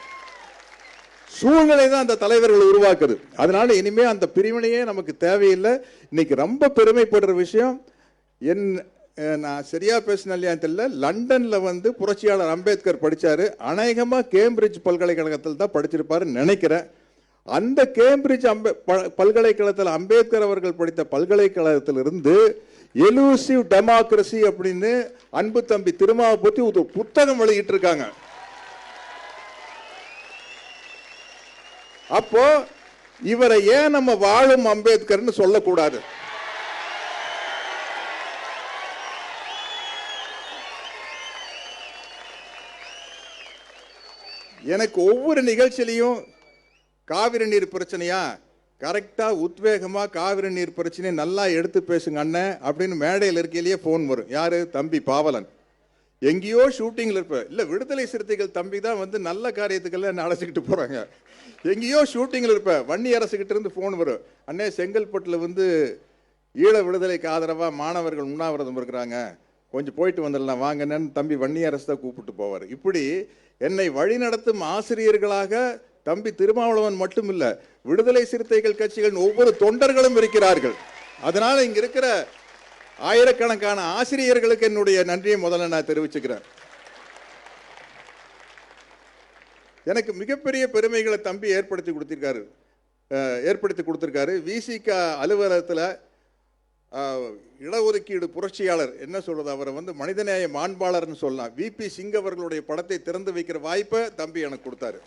சூழ்நிலை தான் அந்த தலைவர்கள் உருவாக்குது. அதனால இனிமே அந்த பிரிவினையே நமக்கு தேவையில்லை. இன்னைக்கு ரொம்ப பெருமைப்படுற விஷயம், நான் சரியா பேசினேன் இல்லையா தெரியல, லண்டன்ல வந்து புரட்சியாளர் அம்பேத்கர் படிச்சாரு. அநேகமா கேம்பிரிட்ஜ் பல்கலைக்கழகத்தில் தான் படிச்சிருப்பாருன்னு நினைக்கிறேன். அந்த கேம்பிரிட்ஜ் பல்கலைக்கழகத்தில் அம்பேத்கர் அவர்கள் படித்த பல்கலைக்கழகத்திலிருந்து எலூசிவ் டெமோக்ரசி அப்படின்னு அன்பு தம்பி திருமாவை பற்றி ஒரு புத்தகம் வெளியிட்டு இருக்காங்க. அப்போ இவரை ஏன் நம்ம வாழும் அம்பேத்கர்னு சொல்லக்கூடாது? எனக்கு ஒவ்வொரு நிகழ்ச்சியிலையும் காவிரி நீர் பிரச்சனையா, கரெக்டா உத்வேகமா காவிரி நீர் பிரச்சனையை நல்லா எடுத்து பேசுங்க அண்ணன் அப்படின்னு மேடையில் இருக்கையிலேயே போன் வரும். யாரு? தம்பி பாவலன். எங்கேயோ ஷூட்டிங்ல இருப்ப, இல்ல விடுதலை சிறுத்தைகள் தம்பி தான் வந்து நல்ல காரியத்துக்கெல்லாம் என்ன அழைச்சிக்கிட்டு போறாங்க. எங்கேயோ ஷூட்டிங்ல இருப்ப, வன்னி அரசுகிட்ட இருந்து போன் வரும், அண்ணே செங்கல்பட்டுல வந்து ஈழ விடுதலைக்கு ஆதரவா மாணவர்கள் உண்ணாவிரதம் இருக்கிறாங்க, கொஞ்சம் போயிட்டு வந்துடலாம் வாங்கன்னு தம்பி வன்னி அரசு தான் கூப்பிட்டு போவார். இப்படி என்னை வழிநடத்தும் ஆசிரியர்களாக தம்பி திருமாவளவன் மட்டும் இல்ல, விடுதலை சிறுத்தைகள் கட்சிகளின் ஒவ்வொரு தொண்டர்களும் இருக்கிறார்கள். அதனால இங்க இருக்கிற ஆயிரக்கணக்கான ஆசிரியர்களுக்கு என்னுடைய நன்றியை முதல்ல நான் தெரிவிச்சுக்கிறேன். எனக்கு மிகப்பெரிய பெருமைகளை தம்பி ஏற்படுத்தி கொடுத்திருக்காரு. விசிகா அலுவலகத்தில் இடஒதுக்கீடு புரட்சியாளர் என்ன சொல்றது, அவரை வந்து மனிதநேய மாண்பாளர்னு சொல்லலாம். விபி சிங் அவர்களுடைய படத்தை திறந்து வைக்கிற வாய்ப்பை தம்பி எனக்கு கொடுத்தாரு.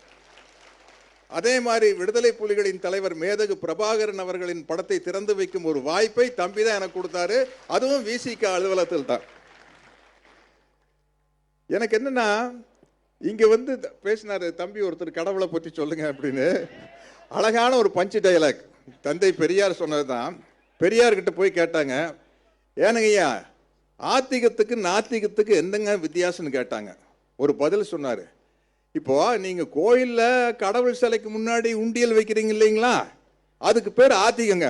அதே மாதிரி விடுதலை புலிகளின் தலைவர் மேதகு பிரபாகரன் அவர்களின் படத்தை திறந்து வைக்கும் ஒரு வாய்ப்பை தம்பி தான் எனக்கு கொடுத்தாரு. அதுவும் விசிகா அலுவலகத்தில் தான். எனக்கு என்னன்னா, இங்க வந்து பேசினாரு தம்பி ஒருத்தர், கடவுளை பற்றி சொல்லுங்க அப்படின்னு. அழகான ஒரு பஞ்சு டயலாக் தந்தை பெரியார் சொன்னதுதான். பெரியார் கிட்ட போய் கேட்டாங்க, ஏனுங்கய்யா ஆத்திகத்துக்கு நாத்திகத்துக்கு என்னங்க வித்தியாசம்னு கேட்டாங்க. ஒரு பதில் சொன்னாரு, இப்போ நீங்க கோயில்ல கடவுள் சிலைக்கு முன்னாடி உண்டியல் வைக்கிறீங்க இல்லைங்களா, அதுக்கு பேர் ஆத்திகங்க.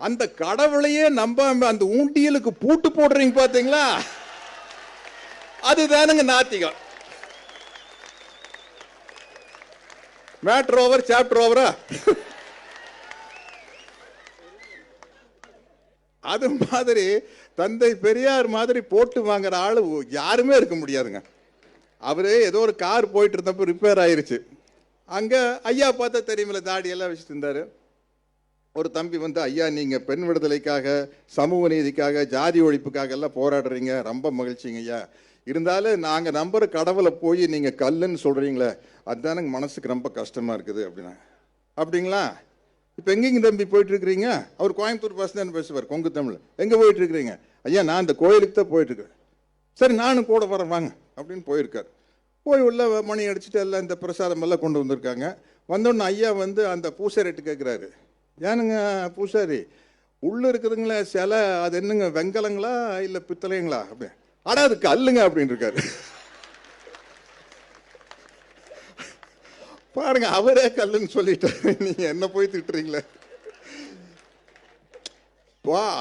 அந்த கடவுளையே நம்பாம அந்த ஊண்டியலுக்கு பூட்டு போடுறீங்க பாத்தீங்களா, அதுதானுங்க நாத்திகம். மேட்டர் ஓவர் சாப்டர் ஓவரா? அது மாதிரி தந்தை பெரியார் மாதிரி போட்டு வாங்குற ஆளு யாருமே இருக்க முடியாதுங்க. அவரு ஏதோ ஒரு கார் போயிட்டு இருந்தப்ப ரிப்பேர் ஆயிருச்சு. அங்க ஐயா பார்த்தா தெரியுமில்ல, தாடி எல்லாம் வச்சுட்டு இருந்தாரு. ஒரு தம்பி வந்து, ஐயா நீங்க பெண் விடுதலைக்காக, சமூக நீதிக்காக, ஜாதி ஒழிப்புக்காக எல்லாம் போராடுறீங்க, ரொம்ப மகிழ்ச்சிங்க ஐயா. இருந்தாலும் நாங்க நம்புற கடவுளை போய் நீங்க கல்லுன்னு சொல்றீங்களே, அதுதான் எனக்கு மனசுக்கு ரொம்ப கஷ்டமா இருக்குது அப்படின்னா. அப்படிங்களா? இப்போ எங்கேங்க தம்பி போயிட்டு இருக்கிறீங்க? அவர் கோயம்புத்தூர் பஸ் தான் பேசுவார், கொங்கு தமிழ். எங்கே போயிட்டு இருக்கிறீங்க? ஐயா நான் இந்த கோயிலுக்கு தான் போயிட்டு இருக்கேன். சரி நானும் கூட வரேன் வாங்க அப்படின்னு போயிருக்கார். போய் உள்ள மணி அடிச்சுட்டு எல்லாம் இந்த பிரசாதம் எல்லாம் கொண்டு வந்திருக்காங்க. வந்தோடனே ஐயா வந்து அந்த பூசாரிட்டு கேட்குறாரு, ஏனுங்க பூசாரி, உள்ள இருக்குதுங்களா சிலை, அது என்னங்க வெங்கலங்களா இல்லை பித்தளைங்களா? அப்படி ஆனா அது கல்லுங்க அப்படின்னு இருக்காரு. பாருங்க, அவரே கல்லுன்னு சொல்லிட்டாரு, நீங்க என்ன போய் திட்டுறீங்களே.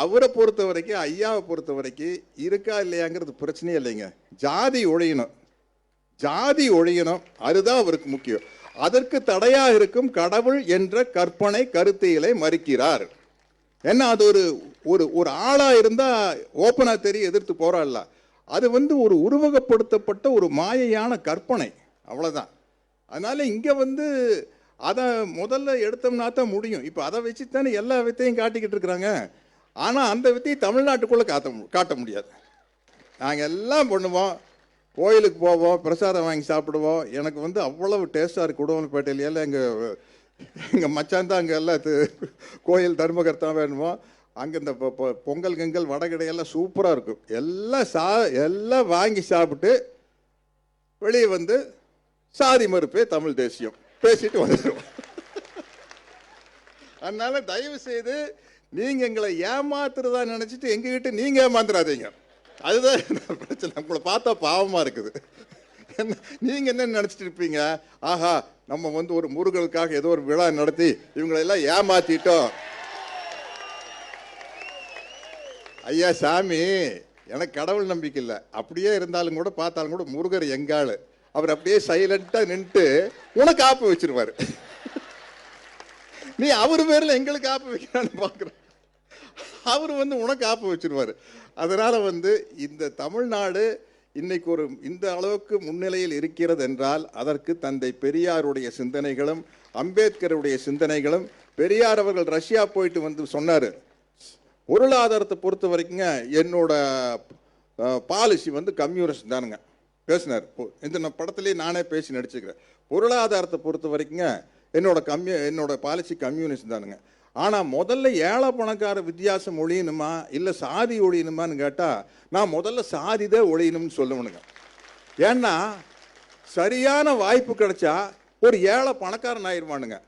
அவரை பொறுத்த வரைக்கும், ஐயாவை பொறுத்த வரைக்கும் இருக்கா இல்லையாங்கிறது பிரச்சனையே இல்லைங்க. ஜாதி ஒழியணும், ஜாதி ஒழியணும், அதுதான் அவருக்கு முக்கியம். அதற்கு தடையா இருக்கும் கடவுள் என்ற கற்பனை கருத்தியலை மறுக்கிறார். ஏன்னா அது ஒரு ஒரு ஒரு ஆளா இருந்தா ஓப்பனா தெரிய எதிர்த்து போராடலாம். அது வந்து ஒரு உருவகப்படுத்தப்பட்ட ஒரு மாயையான கற்பனை, அவ்வளவுதான். அதனால இங்க வந்து அதை முதல்ல எடுத்தோம்னா தான் முடியும். இப்போ அதை வச்சு தானே எல்லா வித்தையும் காட்டிக்கிட்டு இருக்கிறாங்க. ஆனா அந்த வித்தையை தமிழ்நாட்டுக்குள்ள காட்ட முடியாது. நாங்க எல்லாம் பண்ணுவோம், கோயிலுக்கு போவோம், பிரசாதம் வாங்கி சாப்பிடுவோம். எனக்கு வந்து அவ்வளவு டேஸ்டா இருக்கு. உடுமலைப்பேட்டையில எங்க மச்சான் தான் அங்கே எல்லாம் கோயில் தர்மகர்த்தா வேணுமோ. அங்கே இந்த பொங்கல் கிங்கல் வடகடையெல்லாம் சூப்பராக இருக்கும். எல்லாம் வாங்கி சாப்பிட்டு வெளியே வந்து சாதி மறுப்பே தமிழ் தேசியம் பேசிட்டு வந்துடுவோம். அதனால தயவு செய்து நீங்க எங்களை ஏமாத்துறதா நினைச்சிட்டு எங்ககிட்ட நீங்க ஏமாந்துடாதீங்க. அதுதான் பிரச்சனை. உங்களை பார்த்தா பாவமா இருக்குது. நீங்க என்ன நினைச்சிட்டு இருப்பீங்க, ஆஹா நம்ம வந்து ஒரு முருகனுக்காக ஏதோ ஒரு விழா நடத்தி இவங்களை எல்லாம் ஏமாத்திட்டோம். ஐயா சாமி, எனக்கு கடவுள் நம்பிக்கை இல்லை. அப்படியே இருந்தாலும் கூட பார்த்தாலும் கூட முருகர் எங்காளு, அவர் அப்படியே சைலண்டா நின்று உனக்கு ஆப்பு வச்சிருவாரு. நீ அவர் பேர்ல எங்களுக்கு ஆப்பு வைக்கிறான்னு பாக்குற, அவர் வந்து உனக்கு ஆப்பு வச்சிருவாரு. அதனால வந்து இந்த தமிழ்நாடு இன்னைக்கு ஒரு இந்த அளவுக்கு முன்னிலையில் இருக்கிறது என்றால் அதற்கு தந்தை பெரியாருடைய சிந்தனைகளும் அம்பேத்கருடைய சிந்தனைகளும். பெரியார் அவர்கள் ரஷ்யா போயிட்டு வந்து சொன்னாரு, பொருளாதாரத்தை பொறுத்த வரைக்குங்க என்னோட பாலிசி வந்து கம்யூனிஸ்ட் தானுங்க பேசினார். இந்த படத்திலேயே நானே பேசி நடிச்சுக்கிறேன். பொருளாதாரத்தை பொறுத்த வரைக்குங்க என்னோட பாலிசி கம்யூனிஸ்ட் தானுங்க. ஆனால் முதல்ல ஏழை பணக்கார வித்தியாசம் ஒழியணுமா இல்லை சாதி ஒழியணுமான்னு கேட்டால் நான் முதல்ல சாதி தான் ஒழியணும்னு சொல்லணுங்க. ஏன்னா சரியான வாய்ப்பு கிடைச்சா ஒரு ஏழை பணக்காரன் ஆயிடுவானுங்க.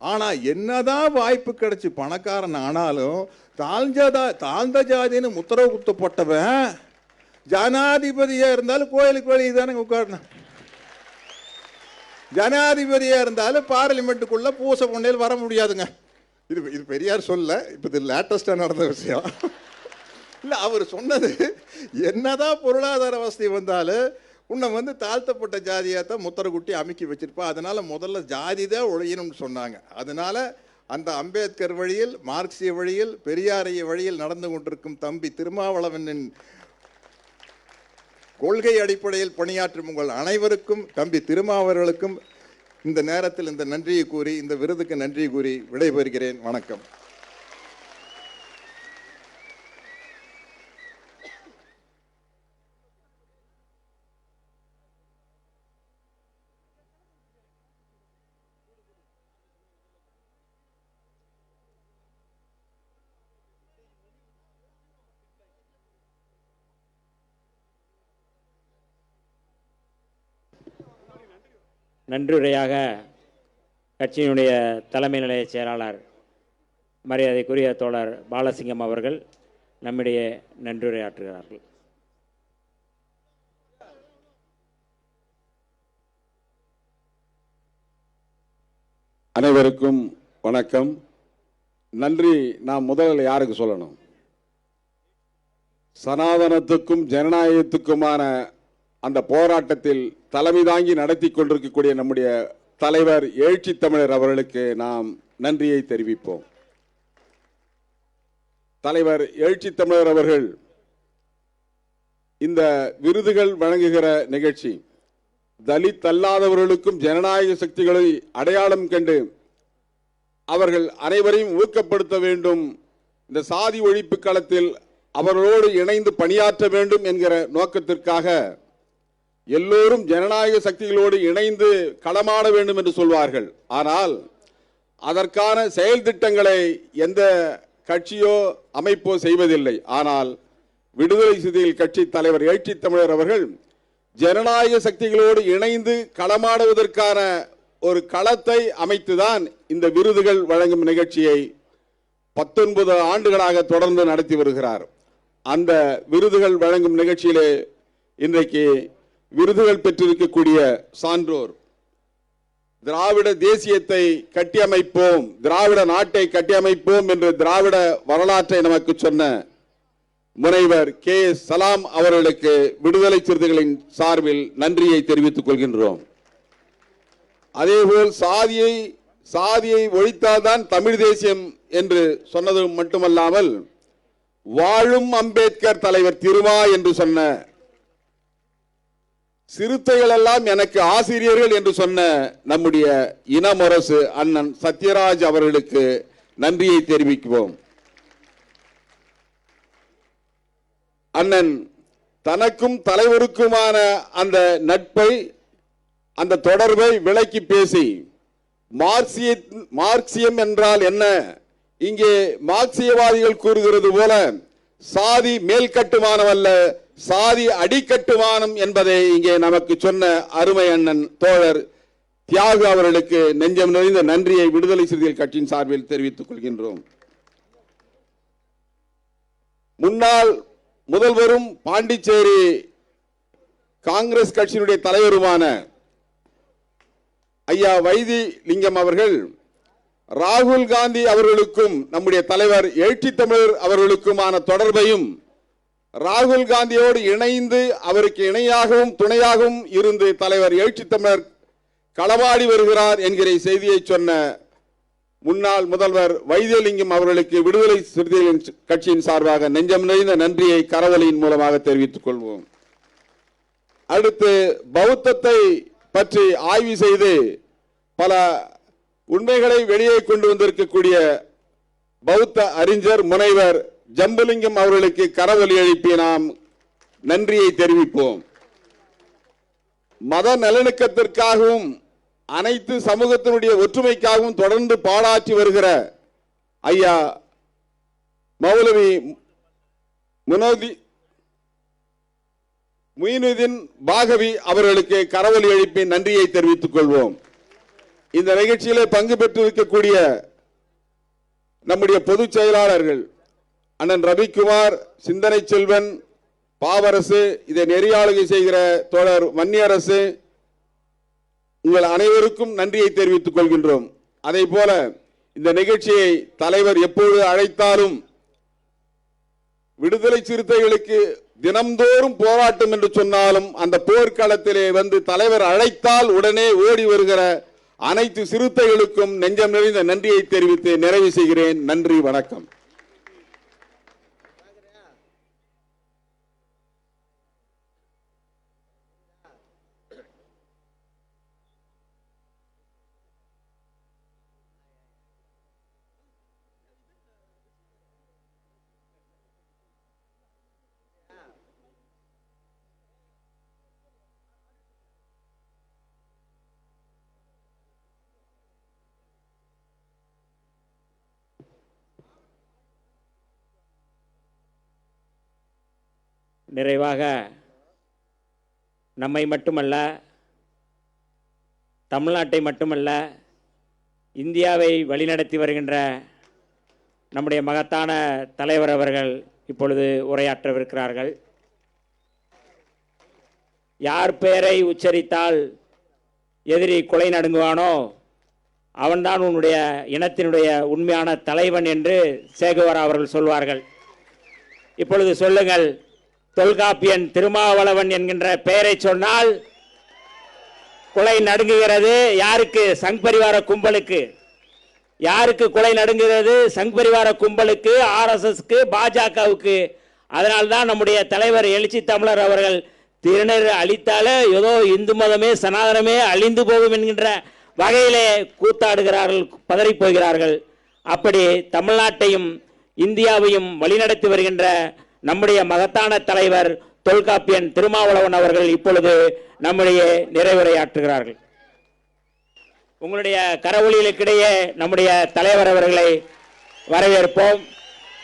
ஆனால் என்னதான் வாய்ப்பு கிடைச்சி பணக்காரன் ஆனாலும் தாழ்ந்த ஜாதின்னு உத்தரவு குத்தப்பட்டவன் ஜனாதிபதியாக இருந்தாலும் கோயிலுக்கு வெளியே தானே உட்காரணும். ஜனாதிபதியாக இருந்தாலும் பார்லிமெண்ட்டுக்குள்ள பூசை பொண்ணையில் வர முடியாதுங்க. இது பெரியார் சொல்ல, இப்போ இது லேட்டஸ்டாக நடந்த விஷயம் இல்லை. அவர் சொன்னது என்னதான் பொருளாதார வசதி வந்தாலும் உன்னை வந்து தாழ்த்தப்பட்ட ஜாதியாத்தான் முத்திர குட்டி அமுக்கி வச்சிருப்பா. அதனால முதல்ல ஜாதி தான் ஒழியணும்னு சொன்னாங்க. அதனால அந்த அம்பேத்கர் வழியில், மார்க்சிய வழியில், பெரியாரிய வழியில் நடந்து கொண்டிருக்கும் தம்பி திருமாவளவனின் கொள்கை அடிப்படையில் பணியாற்றும் உங்கள் அனைவருக்கும், தம்பி திருமாவர்களுக்கும் இந்த நேரத்தில் இந்த நன்றியை கூறி, இந்த விருதுக்கு நன்றி கூறி விடைபெறுகிறேன். வணக்கம். நன்றியுரையாக கட்சியினுடைய தலைமை நிலைய செயலாளர் மரியாதைக்குரிய தோழர் பாலசிங்கம் அவர்கள் நம்மிடையே நன்றியுரையாற்றுகிறார்கள். அனைவருக்கும் வணக்கம். நன்றி நாம் முதலில் யாருக்கு சொல்லணும்? சனாதனத்துக்கும் ஜனநாயகத்துக்குமான அந்த போராட்டத்தில் தலைமை தாங்கி நடத்தி கொண்டிருக்கக்கூடிய நம்முடைய தலைவர் எழுச்சி தமிழர் அவர்களுக்கு நாம் நன்றியை தெரிவிப்போம். தலைவர் எழுச்சி தமிழர் அவர்கள் இந்த விருதுகள் வழங்குகிற நிகழ்ச்சி தலித் அல்லாதவர்களுக்கும் ஜனநாயக சக்திகளை அடையாளம் கண்டு அவர்கள் அனைவரையும் ஊக்கப்படுத்த வேண்டும், இந்த சாதி ஒழிப்பு களத்தில் அவர்களோடு இணைந்து பணியாற்ற வேண்டும் என்கிற நோக்கத்திற்காக எல்லோரும் ஜனநாயக சக்திகளோடு இணைந்து களமாட வேண்டும் என்று சொல்வார்கள். ஆனால் அதற்கான செயல் திட்டங்களை எந்த கட்சியோ அமைப்போ செய்வதில்லை. ஆனால் விடுதலை சிறுத்தைகள் கட்சி தலைவர் எழுச்சி தமிழர் அவர்கள் ஜனநாயக சக்திகளோடு இணைந்து களமாடுவதற்கான ஒரு களத்தை அமைத்துதான் இந்த விருதுகள் வழங்கும் நிகழ்ச்சியை 19 ஆண்டுகளாக தொடர்ந்து நடத்தி வருகிறார். அந்த விருதுகள் வழங்கும் நிகழ்ச்சியிலே இன்றைக்கு விருதுகள் பெற்றிருக்கக்கூடிய சான்றோர், திராவிட தேசியத்தை கட்டியமைப்போம், திராவிட நாட்டை கட்டியமைப்போம் என்று திராவிட வரலாற்றை நமக்கு சொன்ன முனைவர் கே. சலாம் அவர்களுக்கு விடுதலை சிறுத்தைகளின் சார்பில் நன்றியை தெரிவித்துக் கொள்கின்றோம். அதேபோல் சாதியை ஒழித்தால்தான் தமிழ் தேசியம் என்று சொன்னது மட்டுமல்லாமல் வாழும் அம்பேத்கர் தலைவர் திருமா என்று சொன்ன, சிறுத்தைகள் எல்லாம் எனக்கு ஆசிரியர்கள் என்று சொன்ன நம்முடைய இனமுரசு அண்ணன் சத்யராஜ் அவர்களுக்கு நன்றியை தெரிவிக்குவோம். அண்ணன் தனக்கும் தலைவருக்குமான அந்த நட்பை, அந்த தொடர்பை விளக்கி பேசி மார்க்சியம் என்றால் என்ன, இங்கே மார்க்சியவாதிகள் கூறுகிறது போல சாதி மேல் கட்டுமானம் அல்ல, சாதி அடிக்கட்டுமானம் என்பதை இங்கே நமக்கு சொன்ன அருமை அண்ணன் தோழர் தியாகு அவர்களுக்கு நெஞ்சம் நிறைந்த நன்றியை விடுதலை சிறுத்தைகள் கட்சியின் சார்பில் தெரிவித்துக் கொள்கின்றோம். முன்னாள் முதல்வரும் பாண்டிச்சேரி காங்கிரஸ் கட்சியினுடைய தலைவருமான ஐயா வைத்திலிங்கம் அவர்கள் ராகுல் காந்தி அவர்களுக்கும் நம்முடைய தலைவர் எழுச்சி தமிழர் அவர்களுக்குமான தொடர்பையும், ராகுல் காந்தியோடு இணைந்து அவருக்கு இணையாகவும் துணையாகவும் இருந்து தலைவர் எழுச்சி தமிழர் களவாடி வருகிறார் என்கிற செய்தியை சொன்ன முன்னாள் முதல்வர் வைத்திலிங்கம் அவர்களுக்கு விடுதலை சிறுத்தைகளின் கட்சியின் சார்பாக நெஞ்சம் நிறைந்த நன்றியை கரவொலியின் மூலமாக தெரிவித்துக் கொள்வோம். அடுத்து பௌத்தத்தை பற்றி ஆய்வு செய்து பல உண்மைகளை வெளியே கொண்டு வந்திருக்கக்கூடிய பௌத்த அறிஞர் முனைவர் ஜம்புலிங்கம் அவர்களுக்கு கரவொலி எழுப்பி நாம் நன்றியை தெரிவிப்போம். மத நல்லிணக்கத்திற்காகவும் அனைத்து சமூகத்தினுடைய ஒற்றுமைக்காகவும் தொடர்ந்து பாடாற்றி வருகிற ஐயா மௌலவி முயினுதீன் பாகவி அவர்களுக்கு கரவொலி எழுப்பி நன்றியை தெரிவித்துக் கொள்வோம். இந்த நிகழ்ச்சியிலே பங்கு பெற்றிருக்கக்கூடிய நம்முடைய பொதுச் செயலாளர்கள் அண்ணன் ரவிக்குமார், சிந்தனை செல்வன், பாவரசு, இதை நெறியாளுகை செய்கிற தோழர் வன்னியரசு, உங்கள் அனைவருக்கும் நன்றியை தெரிவித்துக் கொள்கின்றோம். அதே போல இந்த நிகழ்ச்சியை தலைவர் எப்பொழுது அழைத்தாலும் விடுதலை சிறுத்தைகளுக்கு தினம்தோறும் போராட்டம் என்று சொன்னாலும் அந்த போர்க்களத்திலே வந்து தலைவர் அழைத்தால் உடனே ஓடி வருகிற அனைத்து சிறுத்தைகளுக்கும் நெஞ்சம் நிறைந்த நன்றியை தெரிவித்து நிறைவு செய்கிறேன். நன்றி, வணக்கம். நிறைவாக நம்மை மட்டுமல்ல, தமிழ்நாட்டை மட்டுமல்ல, இந்தியாவை வழிநடத்தி வருகின்ற நம்முடைய மகத்தான தலைவர் அவர்கள் இப்பொழுது உரையாற்றவிருக்கிறார்கள். யார் பெயரை உச்சரித்தால் எதிரி கொலை நடுங்குவானோ அவன்தான் உன்னுடைய இனத்தினுடைய உண்மையான தலைவன் என்று சேகுவாரா அவர்கள் சொல்வார்கள். இப்பொழுது சொல்லுங்கள், தொல்காப்பியன் திருமாவளவன் என்கின்ற பெயரை சொன்னால் குலை நடுங்குகிறது. யாருக்கு? சங் பரிவார கும்பலுக்கு. யாருக்கு குலை நடுங்குகிறது? சங் பரிவார கும்பலுக்கு, ஆர்எஸ்எஸ்க்கு, பாஜகவுக்கு. அதனால்தான் நம்முடைய தலைவர் எழுச்சி தமிழர் அவர்கள் திருநர் அழித்தாலே ஏதோ இந்து மதமே சனாதனமே அழிந்து போகும் என்கின்ற வகையிலே கூத்தாடுகிறார்கள், பதறி போகிறார்கள். அப்படி தமிழ்நாட்டையும் இந்தியாவையும் வழிநடத்தி வருகின்ற நம்முடைய மகத்தான தலைவர் தொல்காப்பியன் திருமாவளவன் அவர்கள் இப்பொழுது நம்முடைய நிறைவுரையாற்றுகிறார்கள். உங்களுடைய கரவொலிகளுக்கிடையே நம்முடைய தலைவர் அவர்களை வரவேற்போம்.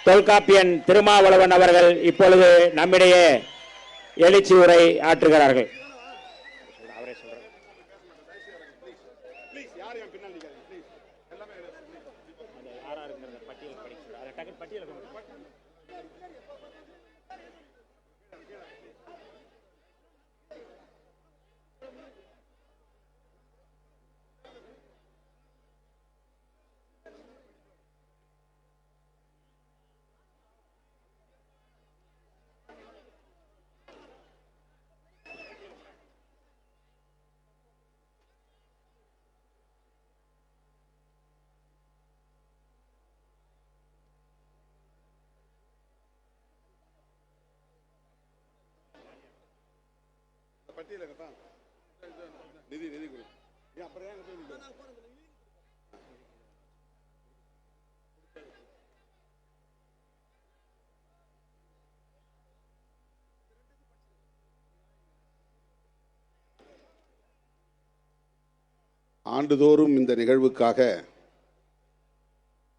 தொல்காப்பியன் திருமாவளவன் அவர்கள் இப்பொழுது நம்மிடையே எழுச்சி உரை ஆற்றுகிறார்கள். ஆண்டுதோறும் இந்த நிகழ்வுக்காக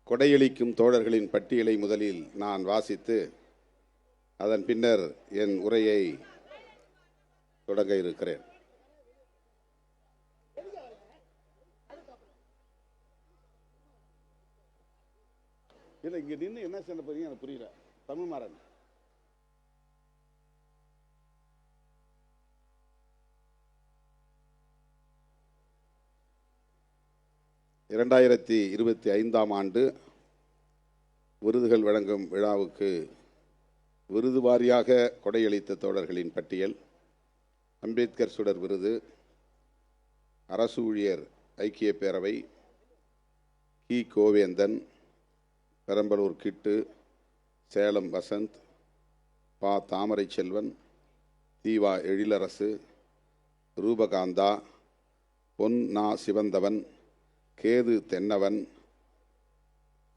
கொடையளிக்கும் தோழர்களின் பட்டியலை முதலில் நான் வாசித்து அதன் பின்னர் என் உரையை தொடங்க இருக்கிறேன். இல்லை, இங்க நின்று என்ன சொல்ல போறீங்க எனக்கு புரியல. தமிழ்மாறன். ஆண்டு விருதுகள் வழங்கும் விழாவுக்கு விருது வாரியாக கொடையளித்த தோழர்களின் பட்டியல்: அம்பேத்கர் சுடர் விருது, அரசு ஊழியர் ஐக்கிய பேரவை, கி கோவேந்தன், பெரம்பலூர் கிட்டு, சேலம் வசந்த், பா தாமரை செல்வன், தீவா எழிலரசு, ரூபகாந்தா, பொன் நா சிவந்தவன், கேது தென்னவன்,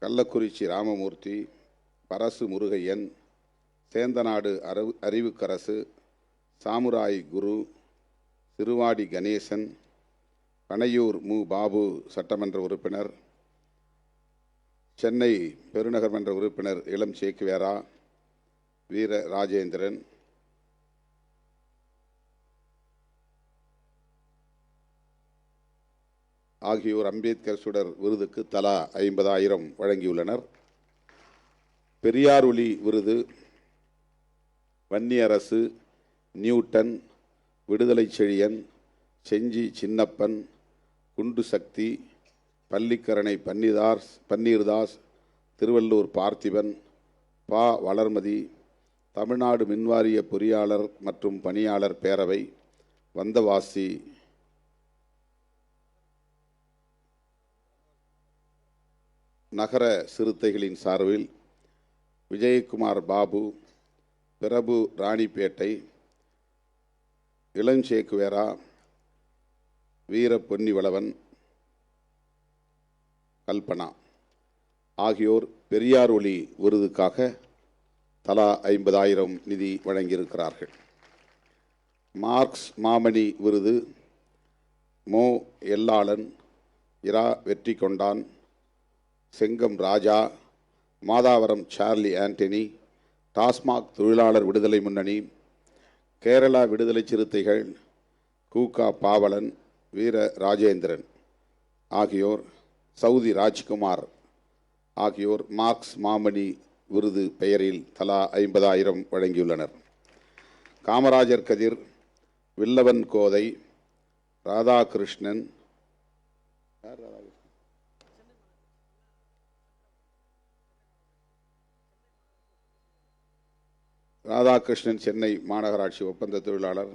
கள்ளக்குறிச்சி ராமமூர்த்தி, பரசு முருகையன், சேந்தநாடு அறிவுக்கரசு, சாமுராய் குரு, சிறுவாடி கணேசன், பனையூர் மு பாபு சட்டமன்ற உறுப்பினர், சென்னை பெருநகர் மன்ற உறுப்பினர் இளம் சேக்குவேரா, வீர ராஜேந்திரன், ஆகியோர் அம்பேத்கர் சுடர் விருதுக்கு தலா 50,000 வழங்கியுள்ளனர். பெரியார் ஒளி விருது வன்னியரசு, நியூட்டன், விடுதலை செழியன், செஞ்சி சின்னப்பன், குண்டு சக்தி, பள்ளிக்கரணை பன்னீர்தாஸ், திருவள்ளூர் பார்த்திபன், பா வளர்மதி, தமிழ்நாடு மின்வாரிய பொறியாளர் மற்றும் பணியாளர் பேரவை, வந்தவாசி, நகர சிறுத்தைகளின் சார்பில் விஜயகுமார் பாபு, பிரபு ராணிப்பேட்டை, இளஞ்சேக்குவேரா, வீர பொன்னிவளவன், கல்பனா ஆகியோர் பெரியார் ஒளி விருதுக்காக தலா 50,000 நிதி வழங்கியிருக்கிறார்கள். மார்க்ஸ் மாமணி விருது மோ எல்லாளன், இரா வெற்றி கொண்டான், செங்கம் ராஜா, மாதாவரம் சார்லி ஆண்டனி, டாஸ்மாக் தொழிலாளர் விடுதலை முன்னணி, கேரளா விடுதலை சிறுத்தைகள், கூகா பாவலன், வீர ராஜேந்திரன் ஆகியோர், சவுதி ராஜ்குமார் ஆகியோர் மார்க்ஸ் மாமணி விருது பெயரில் தலா 50,000 வழங்கியுள்ளனர். காமராஜர் கதிர், வில்லவன் கோதை, ராதாகிருஷ்ணன், ராதாகிருஷ்ணன் சென்னை மாநகராட்சி ஒப்பந்த தொழிலாளர்,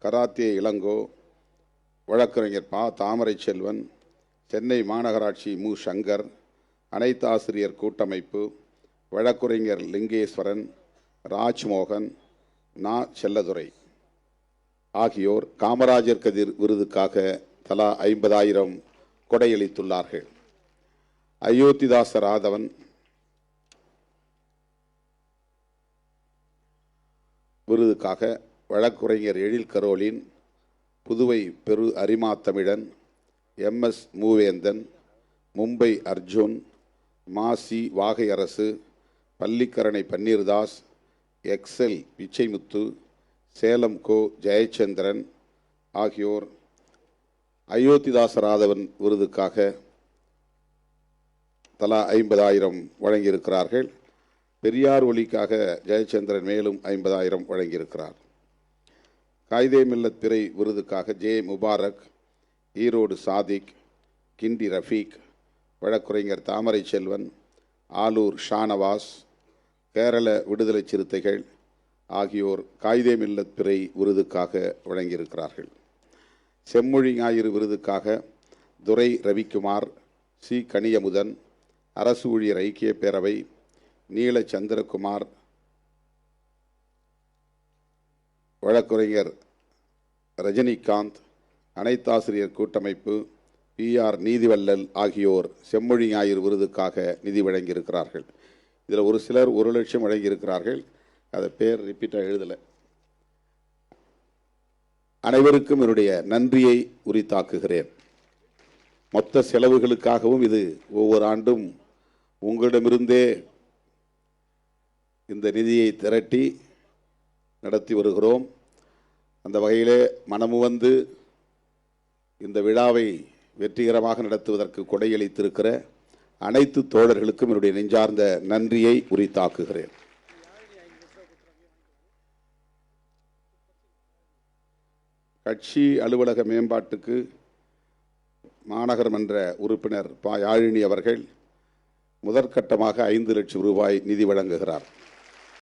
கராத்தே இளங்கோ, வழக்கறிஞர் பா. தாமரை செல்வன், சென்னை மாநகராட்சி மு. சங்கர், அனைத்து ஆசிரியர் கூட்டமைப்பு, வழக்குரைஞர் லிங்கேஸ்வரன், ராஜ்மோகன், நா. செல்லதுரை ஆகியோர் காமராஜர் கதிர் விருதுக்காக தலா 50,000 கொடையளித்துள்ளார்கள். அயோத்திதாச ராதவன் விருதுக்காக வழக்குரைஞர் எழில் கரோலின், புதுவை பெரு அரிமா தமிழன், MS மூவேந்தன், மும்பை அர்ஜுன், மாசி வாகை அரசு, பள்ளிக்கரணை பன்னீர்தாஸ், எக்ஸல் பிச்சைமுத்து, சேலம் கோ. ஜெயச்சந்திரன் ஆகியோர் அயோத்திதாச ராதவன் விருதுக்காக தலா 50,000 வழங்கியிருக்கிறார்கள். பெரியார் ஒலிக்காக ஜெயச்சந்திரன் மேலும் 50,000 வழங்கியிருக்கிறார். காயிதே மில்லத் பிறை விருதுக்காக ஜே. முபாரக், ஈரோடு சாதிக், கிண்டி ரஃபீக், வழக்குரைஞர் தாமரை செல்வன், ஆலூர் ஷானவாஸ், கேரள விடுதலை சிறுத்தைகள் ஆகியோர் காயிதே மில்லத் பிறை விருதுக்காக வழங்கியிருக்கிறார்கள். செம்மொழி ஞாயிறு விருதுக்காக துரை ரவிக்குமார், சி. கனியமுதன், அரசு ஊழியர் ஐக்கிய பேரவை, நீல சந்திரகுமார், வழக்குரைஞர் ரஜினிகாந்த், அனைத்தாசிரியர் கூட்டமைப்பு, PR நீதிவல்லல் ஆகியோர் செம்மொழி ஞாயிறு விருதுக்காக நிதி வழங்கியிருக்கிறார்கள். இதில் ஒரு சிலர் 1 லட்சம் வழங்கியிருக்கிறார்கள். அதை பேர் ரிப்பீட்டாக எழுதலை. அனைவருக்கும் என்னுடைய நன்றியை உரித்தாக்குகிறேன். மொத்த செலவுகளுக்காகவும் இது ஒவ்வொரு ஆண்டும் உங்களிடமிருந்தே இந்த நிதியை திரட்டி நடத்தி வருகிறோம். அந்த வகையிலே மனமுவந்து இந்த விழாவை வெற்றிகரமாக நடத்துவதற்கு கொடையளித்திருக்கிற அனைத்து தோழர்களுக்கும் என்னுடைய நெஞ்சார்ந்த நன்றியை உரித்தாக்குகிறேன். கட்சி அலுவலக மேம்பாட்டுக்கு மாநகர் மன்ற உறுப்பினர் பா. யாழினி அவர்கள் முதற்கட்டமாக 5 லட்சம் ரூபாய் நிதி வழங்குகிறார்.